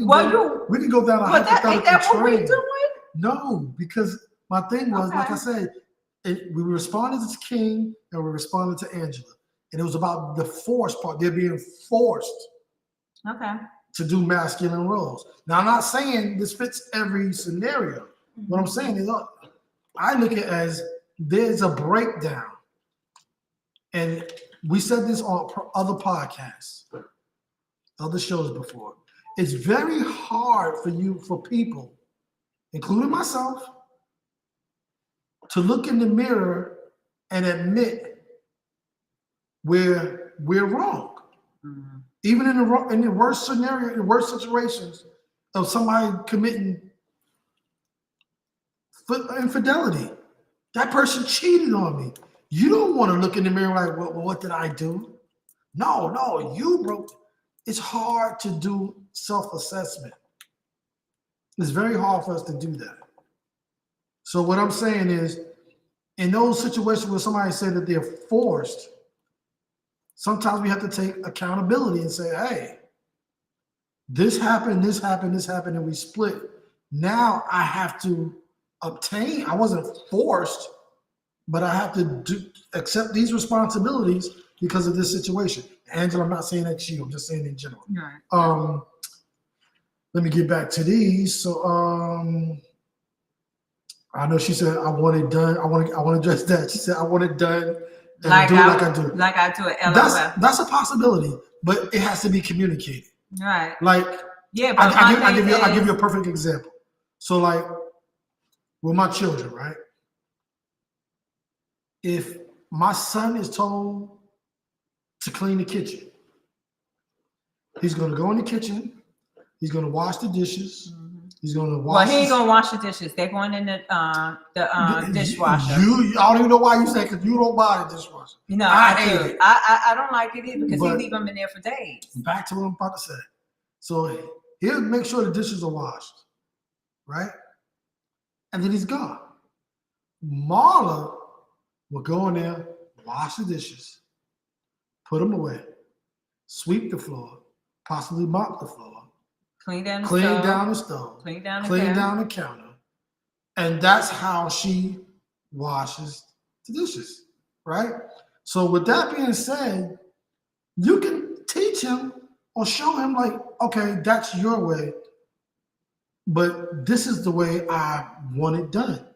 can go down a But that ain't hypothetical that what we train. doing? No, because my thing was, Okay. like I said, we responded to King and we responded to Angela, and it was about the force part. They're being forced Okay. to do masculine roles. Now, I'm not saying this fits every scenario. What I'm saying is, I look at it as there's a breakdown, and we said this on other podcasts, other shows before. It's very hard for people, including myself, to look in the mirror and admit we're wrong. Mm-hmm. Even in the worst scenario, in the worst situations of somebody committing infidelity, that person cheated on me. You don't want to look in the mirror like, well, what did I do? No, you broke. It's hard to do self-assessment. It's very hard for us to do that. So what I'm saying is, in those situations where somebody said that they're forced, sometimes we have to take accountability and say, hey, this happened, and we split. Now I have to obtain, I wasn't forced, but I have to accept these responsibilities because of this situation. Angela, I'm not saying that's you, I'm just saying in general. Right. Let me get back to these. So I know she said I want it done. I want to address that. She said I want it done and Like do it like I I do. Like I do it. That's a possibility, but it has to be communicated. Right. Like, yeah, but I give you a perfect example. So like with my children, right? If my son is told to clean the kitchen, he's going to go in the kitchen. He's going to wash the dishes. Mm-hmm. He's going to wash. Well, he ain't gonna wash the dishes. They're going in the dishwasher. I don't even know why you say, because you don't buy the dishwasher. No, I I hate do. it. I don't like it either because he But leave them in there for days. Back to what I'm about to say. So he'll make sure the dishes are washed, right? And then he's gone. Marla will go in there, wash the dishes, put them away, sweep the floor, possibly mop the floor, Clean down the stove. clean down the counter. And that's how she washes the dishes, right? So with that being said, you can teach him or show him like, okay, that's your way, but this is the way I want it done.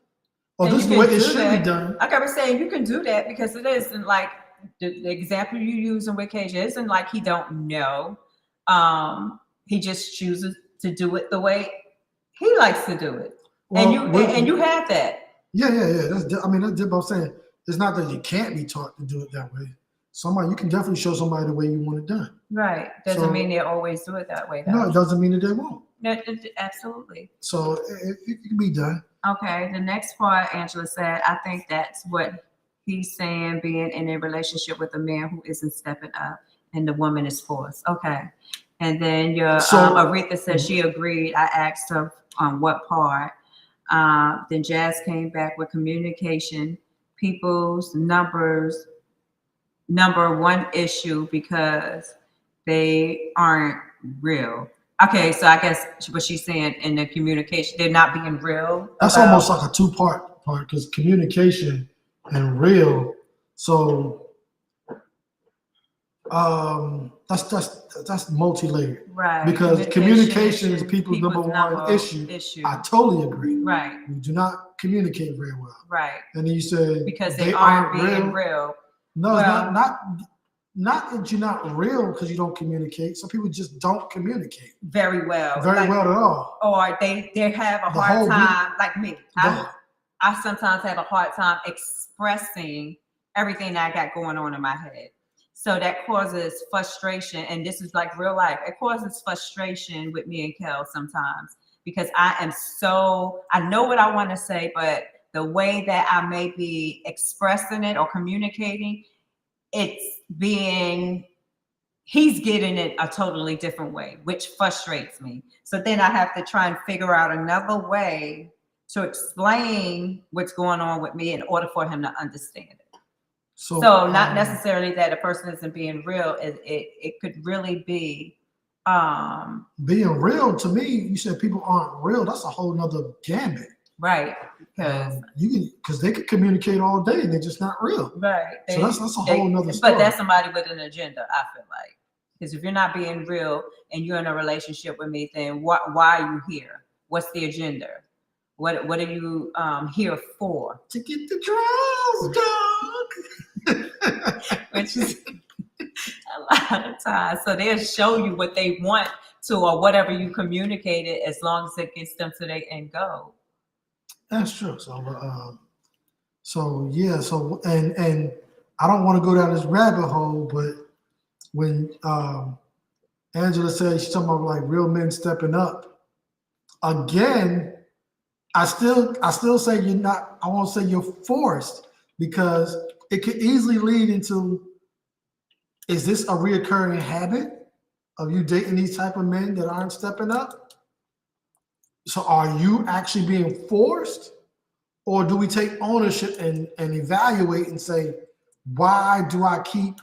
Or this is the way it should be done. Like I was saying, you can do that because it isn't like the example you use in Wickage isn't like he don't know. He just chooses to do it the way he likes to do it. Well, and you have that. Yeah. That's what I'm saying. It's not that you can't be taught to do it that way. You can definitely show somebody the way you want it done. Right. Doesn't mean they always do it that way, though. No, it doesn't mean that they won't. No, absolutely. So it can be done. Okay. The next part, Angela said, I think that's what he's saying, being in a relationship with a man who isn't stepping up and the woman is forced. Okay. And then Aretha said she agreed. I asked her on what part. Then Jazz came back with communication, people's number one issue because they aren't real. Okay, so I guess what she's saying in the communication, they're not being real. That's almost like a two-part because communication and real. So that's multi-layered. Right. Because communication is people's number one issue. I totally agree. Right. We do not communicate very well. Right. And then you said because they aren't being real. No, it's not that you're not real because you don't communicate. Some people just don't communicate very well. Well at all. Or they have a hard time, like me. I sometimes have a hard time expressing everything that I got going on in my head. So that causes frustration, and this is like real life. It causes frustration with me and Kel sometimes because I know what I want to say, but the way that I may be expressing it or communicating, he's getting it a totally different way, which frustrates me. So then I have to try and figure out another way to explain what's going on with me in order for him to understand it. So not necessarily that a person isn't being real. It could really be being real. To me, you said people aren't real. That's a whole nother gambit. Right. Because they can communicate all day, they're just not real. Right. So that's a whole nother story. But that's somebody with an agenda, I feel like. Because if you're not being real and you're in a relationship with me, then why are you here? What's the agenda? What are you here for? To get the draws, dog. Which is a lot of times. So they'll show you what they want to, or whatever you communicated, as long as it gets them to their end goal. That's true. So and I don't want to go down this rabbit hole, but when Angela said she's talking about like real men stepping up, again, I still say you're not. I won't say you're forced, because it could easily lead into, is this a reoccurring habit of you dating these type of men that aren't stepping up? So are you actually being forced, or do we take ownership and evaluate and say, why do I keep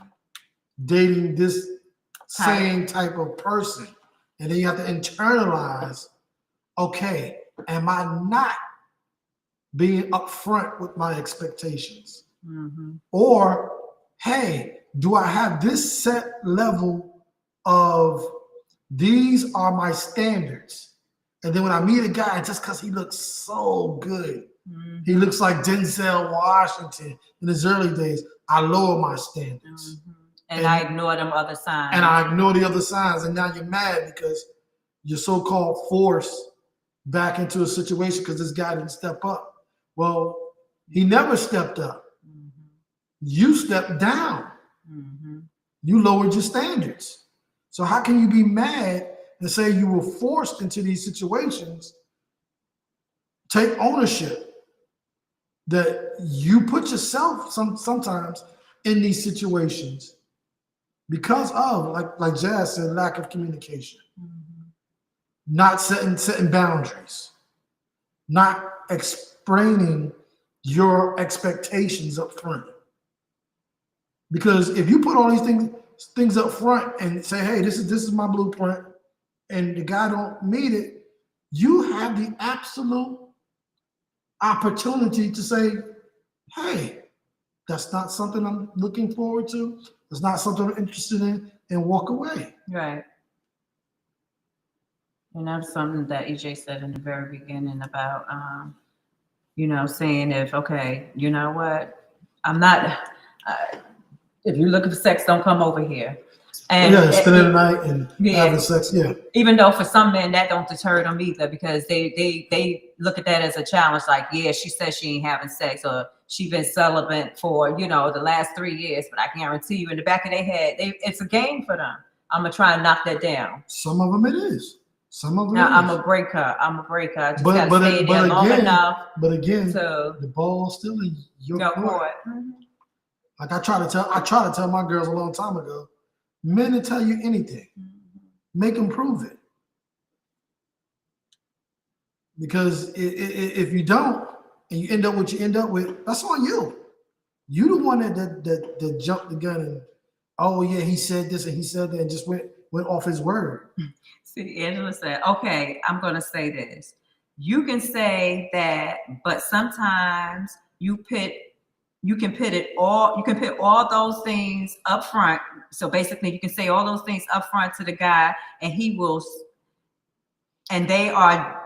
dating this same type of person? And then you have to internalize, okay, am I not being upfront with my expectations? Mm-hmm. Or, hey, do I have this set level of, these are my standards? And then when I meet a guy, just because he looks so good, mm-hmm. he looks like Denzel Washington in his early days, I lower my standards. Mm-hmm. And I ignore them other signs. And I ignore the other signs. And now you're mad because you're so-called forced back into a situation because this guy didn't step up. Well, he never stepped up. Mm-hmm. You stepped down. Mm-hmm. You lowered your standards. So how can you be mad and say you were forced into these situations? Take ownership that you put yourself sometimes in these situations because of, like Jazz said, lack of communication, not setting boundaries, not explaining your expectations up front. Because if you put all these things up front and say, hey, this is my blueprint, and the guy don't meet it, you have the absolute opportunity to say, hey, that's not something I'm looking forward to. It's not something I'm interested in, and walk away. Right. And that's something that EJ said in the very beginning about, saying okay, you know what, I'm not, if you're looking for sex, don't come over here. And spending the night and having sex, Even though for some men that don't deter them either, because they look at that as a challenge. Like, yeah, she says she ain't having sex, or she been celibate for the last 3 years, but I guarantee you, in the back of their head, it's a game for them. I'm gonna try and knock that down. Some of them it is. Some of them. Now I'm a breaker. I just gotta stay there long enough. But again, the ball's still in your court. Mm-hmm. Like I try to tell my girls a long time ago, men will tell you anything. Make them prove it. Because if you don't, and you end up what you end up with, that's on you. You the one that jumped the gun and, oh yeah, he said this and he said that and just went off his word. See, Angela said, okay, I'm gonna say this. You can say that, but sometimes you can put all those things up front. So basically you can say all those things up front to the guy, and they are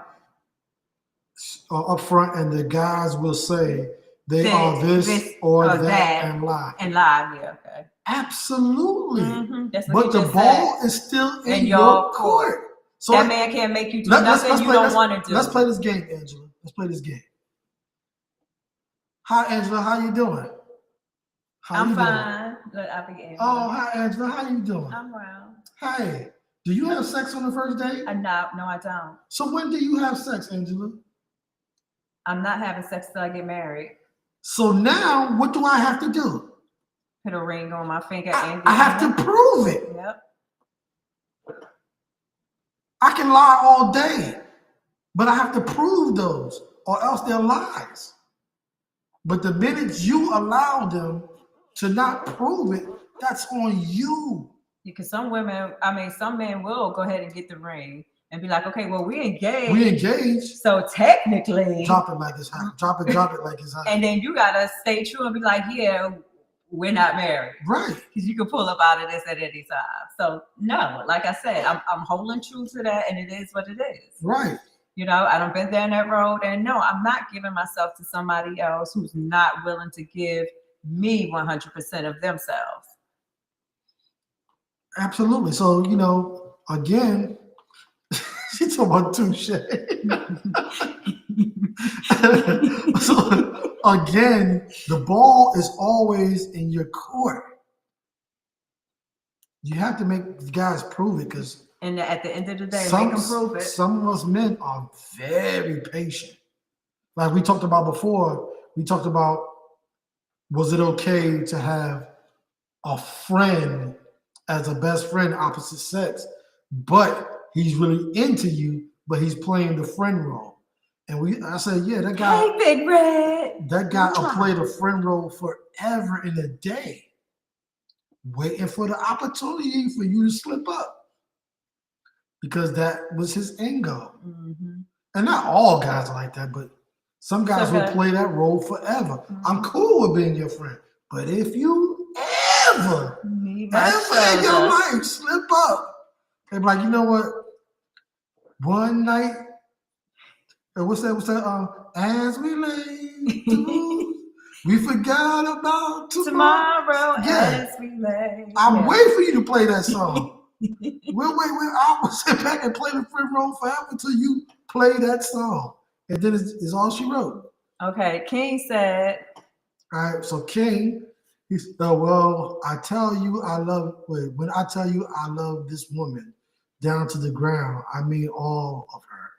up front, and the guys will say they are this or that and lie. Yeah, okay. Absolutely. Mm-hmm. But the ball is still in your court. So that man can't make you do nothing you don't want to do. Let's play this game, Angela. Let's play this game. Hi, Angela. How you doing? I'm fine. Look, I'll be Angela. Oh, hi, Angela. How you doing? I'm well. Hey, do you have sex on the first date? No, I don't. So when do you have sex, Angela? I'm not having sex till I get married. So now, what do I have to do? Put a ring on my finger and I have to prove it. Yep. I can lie all day, but I have to prove those, or else they're lies. But the minute you allow them to not prove it, that's on you. Because some men will go ahead and get the ring and be like, okay, well, we engaged. We engaged. So technically, drop it like it's hot. Drop it like it's hot. And then you gotta stay true and be like, yeah, we're not married. Right. Because you can pull up out of this at any time. So no, like I said, I'm holding true to that, and it is what it is. Right. You know, I done been down that road, and no, I'm not giving myself to somebody else who's not willing to give me 100% of themselves. Absolutely. So, you know, again, she's talking about touche. So, again, the ball is always in your court. You have to make the guys prove it, because and at the end of the day, make them prove it. Some of us men are very patient. Like we talked about before, was it okay to have a friend as a best friend, opposite sex, but he's really into you, but he's playing the friend role. And I said, yeah, that guy. Hey, Big Red. That guy will play the friend role forever in a day, waiting for the opportunity for you to slip up, because that was his end goal. Mm-hmm. And not all guys are like that, but some guys will play that role forever. Mm-hmm. I'm cool with being your friend, but if you ever in your life slip up, they're like, you know what? One night, what's that? As we lay to, we forgot about tomorrow. As we lay. I'm waiting for you to play that song. We'll wait. I'll sit back and play the friend role forever until you play that song. And then it's all she wrote. Okay, King said. All right, so King, he said, well, when I tell you I love this woman down to the ground, I mean all of her.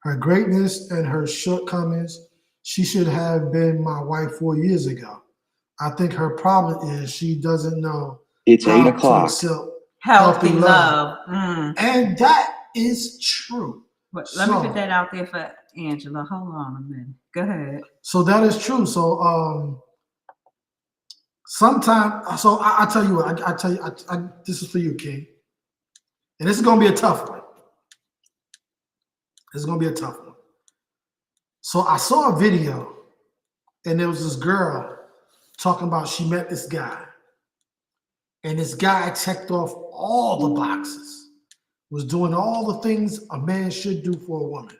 Her greatness and her shortcomings, she should have been my wife 4 years ago. I think her problem is she doesn't know it's how 8 o'clock. to Healthy love. And that is true. But let me put that out there for Angela. Hold on a minute. Go ahead. So that is true. So sometimes, so I tell you what, I tell you, this is for you, King. And this is going to be a tough one. This is going to be a tough one. So I saw a video, and there was this girl talking about she met this guy. And this guy checked off all the boxes, was doing all the things a man should do for a woman.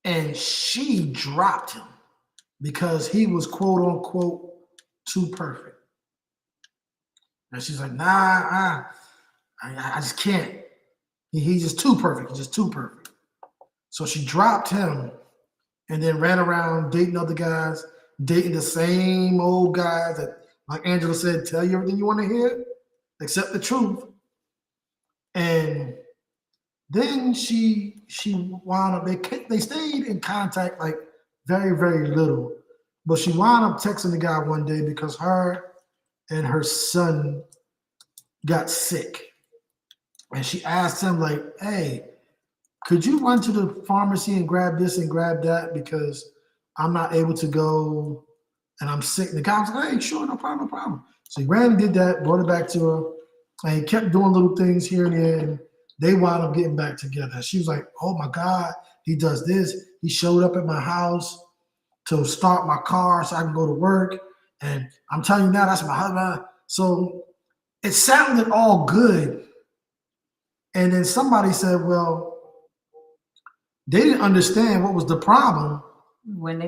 And she dropped him because he was quote unquote too perfect. And she's like, nah, I just can't. He's just too perfect. He's just too perfect. So she dropped him and then ran around dating other guys, dating the same old guys that, like Angela said, tell you everything you want to hear, except the truth. And then she wound up, they stayed in contact like very, very little. But she wound up texting the guy one day because her and her son got sick. And she asked him, like, hey, could you run to the pharmacy and grab this and grab that because I'm not able to go and I'm sick. And the guy was like, hey, sure, no problem. So he ran and did that, brought it back to her, and he kept doing little things here and there, and they wound up getting back together. She was like, oh my God, he does this. He showed up at my house to start my car so I can go to work. And I'm telling you now, that's my husband. So it sounded all good. And then somebody said, well, they didn't understand what was the problem when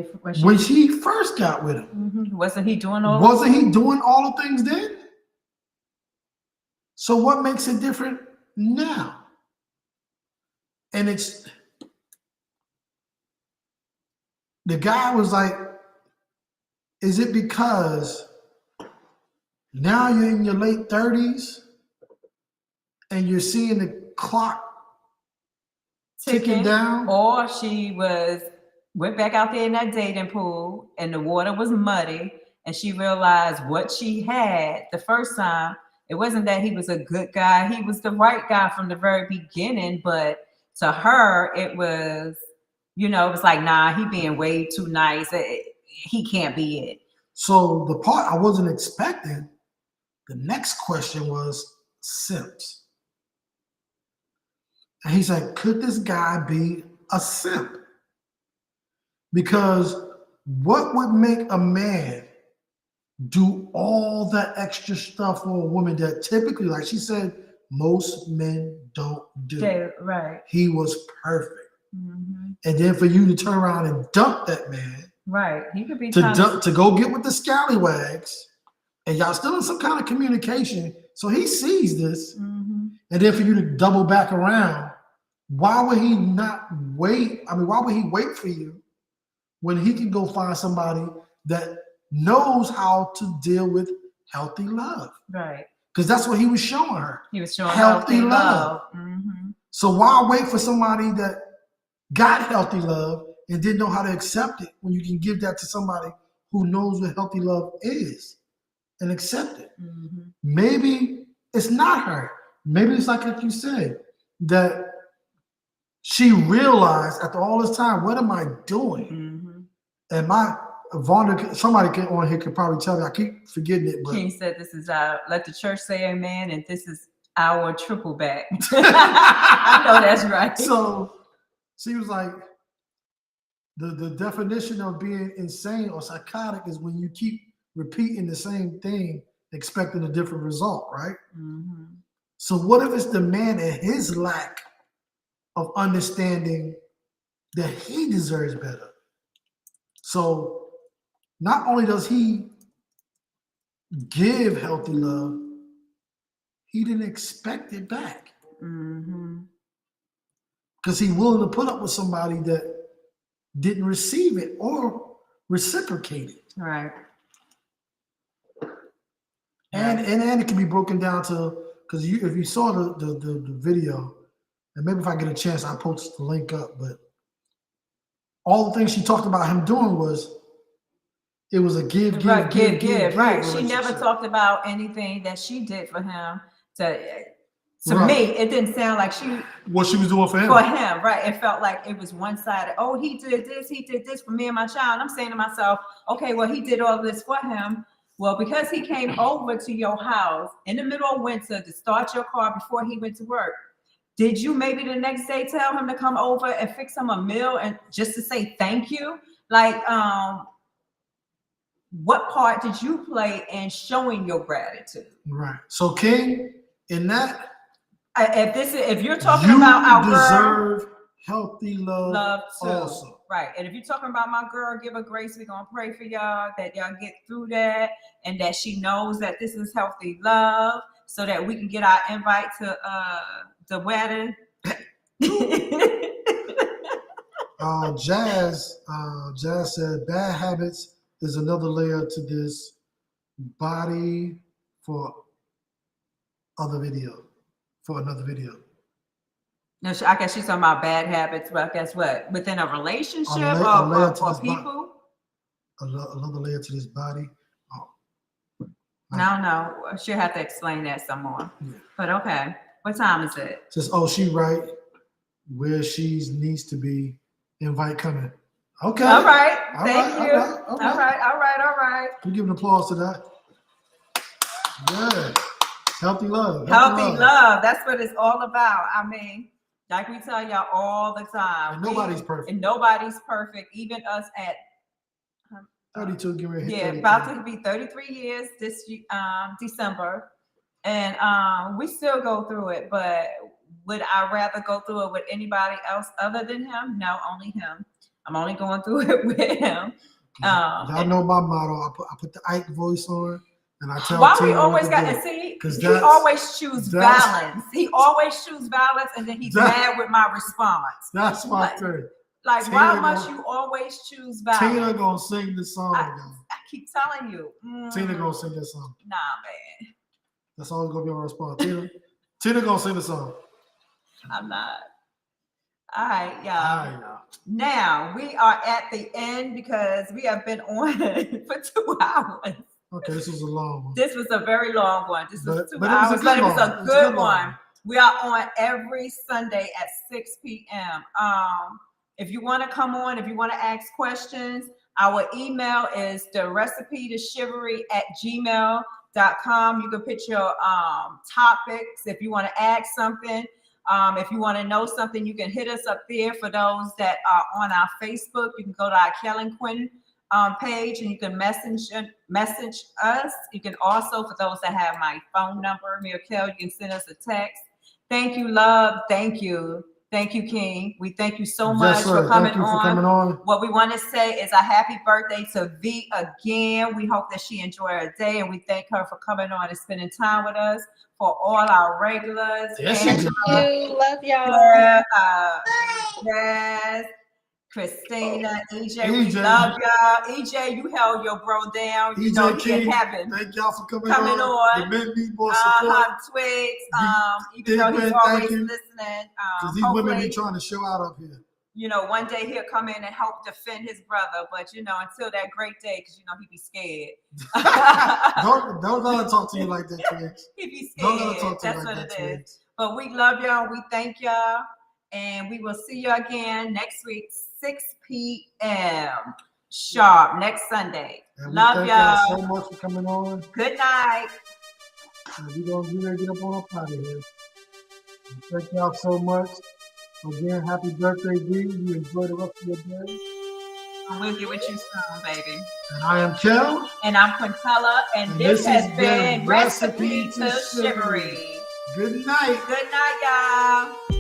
she first got with him. Mm-hmm. Wasn't he doing all the things then? So what makes it different now? And it's the guy was like, is it because Now you're in your late 30s and you're seeing the clock ticking down. Or she went back out there in that dating pool and the water was muddy and she realized what she had the first time. It wasn't that he was a good guy. He was the right guy from the very beginning. But to her, it was, it was like, nah, he being way too nice. He can't be it. So the part I wasn't expecting, the next question was simps. And he's like, could this guy be a simp? Because what would make a man do all that extra stuff for a woman that typically, like she said, most men don't do? Right. He was perfect. Mm-hmm. And then for you to turn around and dump that man. Right. He could be to go get with the scallywags, and y'all still in some kind of communication. So he sees this. Mm-hmm. And then for you to double back around, why would he not wait? I mean, why would he wait for you when he can go find somebody that knows how to deal with healthy love? Right. Because that's what he was showing her. He was showing healthy love. Mm-hmm. So why wait for somebody that got healthy love and didn't know how to accept it when you can give that to somebody who knows what healthy love is and accept it? Mm-hmm. Maybe it's not her. Maybe it's like you said, that she realized after all this time, what am I doing? Mm-hmm. And somebody on here could probably tell me, I keep forgetting it. But King said, this is let the church say amen, and this is our triple back. I know that's right. So she was like, the definition of being insane or psychotic is when you keep repeating the same thing, expecting a different result, right? Mm-hmm. So what if it's the man and his lack of understanding that he deserves better? So not only does he give healthy love, he didn't expect it back. Because he's willing to put up with somebody that didn't receive it or reciprocate it. Right. And it can be broken down to, because if you saw the video, and maybe if I get a chance, I'll post the link up, but all the things she talked about him doing was, it was a give. Right. She never talked about anything that she did for him. To right. me, it didn't sound like what she was doing for him. For him, right. It felt like it was one-sided. Oh, he did this for me and my child. And I'm saying to myself, okay, well, he did all this for him. Well, because he came over to your house in the middle of winter to start your car before he went to work, did you maybe the next day tell him to come over and fix him a meal and just to say thank you? Like, what part did you play in showing your gratitude? Right. So, King, in that, if you're talking about our deserve girl, healthy love too. also. Right. And if you're talking about my girl, give her grace. We're gonna pray for y'all that y'all get through that and that she knows that this is healthy love, so that we can get our invite to the wedding. Jazz said bad habits is another layer to this body for another video. No, I guess she's talking about bad habits, but guess what? Within a relationship or people? Another layer to this body. No. She'll have to explain that some more. Yeah. But okay. What time is it? Says, she right where she needs to be. Invite coming. Okay. All right. Thank you. All right. We give an applause to that. Yeah. Healthy love. Healthy love. That's what it's all about. I mean, like we tell y'all all the time. And nobody's perfect. And nobody's perfect. Even us at 32, get ready. Yeah, about to be 33 years this December. And we still go through it, but would I rather go through it with anybody else other than him? No, only him. I'm only going through it with him. Y'all know my motto. I put the Ike voice on, and I tell why we always got to see. He always choose balance. He always choose balance, and then he's mad with my response. That's my thing. Like, why must you always choose balance? Tina gonna sing the song. I keep telling you. Tina gonna sing that song. Nah, man. That's always gonna be my response. Tina gonna sing the song. I'm not. All right, y'all. All right, y'all. Now we are at the end because we have been on for 2 hours. Okay, this was a long one. This was a very long one. This was 2 but hours, but it was a good one. one. We are on every Sunday at 6 p.m. If you want to come on, if you want to ask questions, our email is therecipetochivalry@gmail.com. You can put your topics if you want to ask something. If you want to know something, you can hit us up there. For those that are on our Facebook, you can go to our Kellen Quinn page and you can message us. You can also, for those that have my phone number, me or Kel, you can send us a text. Thank you, love. Thank you. Thank you, King. We thank you so much for coming on. What we want to say is a happy birthday to V again. We hope that she enjoyed her day, and we thank her for coming on and spending time with us. For all our regulars. Yes, Thank you. Love y'all. Yes. Christina, EJ, we love y'all. EJ, you held your bro down. You know he in heaven. Thank y'all for coming on. The men need more support. Twigs. Even though he's always listening. Because these women be trying to show out up here. You know, one day he'll come in and help defend his brother, but you know, until that great day, because you know he be scared. don't let her talk to you like that, Twigs. He be scared. Don't let her talk to you That's like what that, it is. Twigs. But we love y'all. We thank y'all. And we will see you again next week, 6 p.m. sharp, next Sunday. And love y'all so much for coming on. Good night. We're going to get up on up out of here. Thank y'all so much. Again, happy birthday, V. You enjoy the rest of your day. We'll get with you soon, baby. And I am Kel. And I'm Quintella. And this has been Recipe to Chivalry. Good night. Good night, y'all.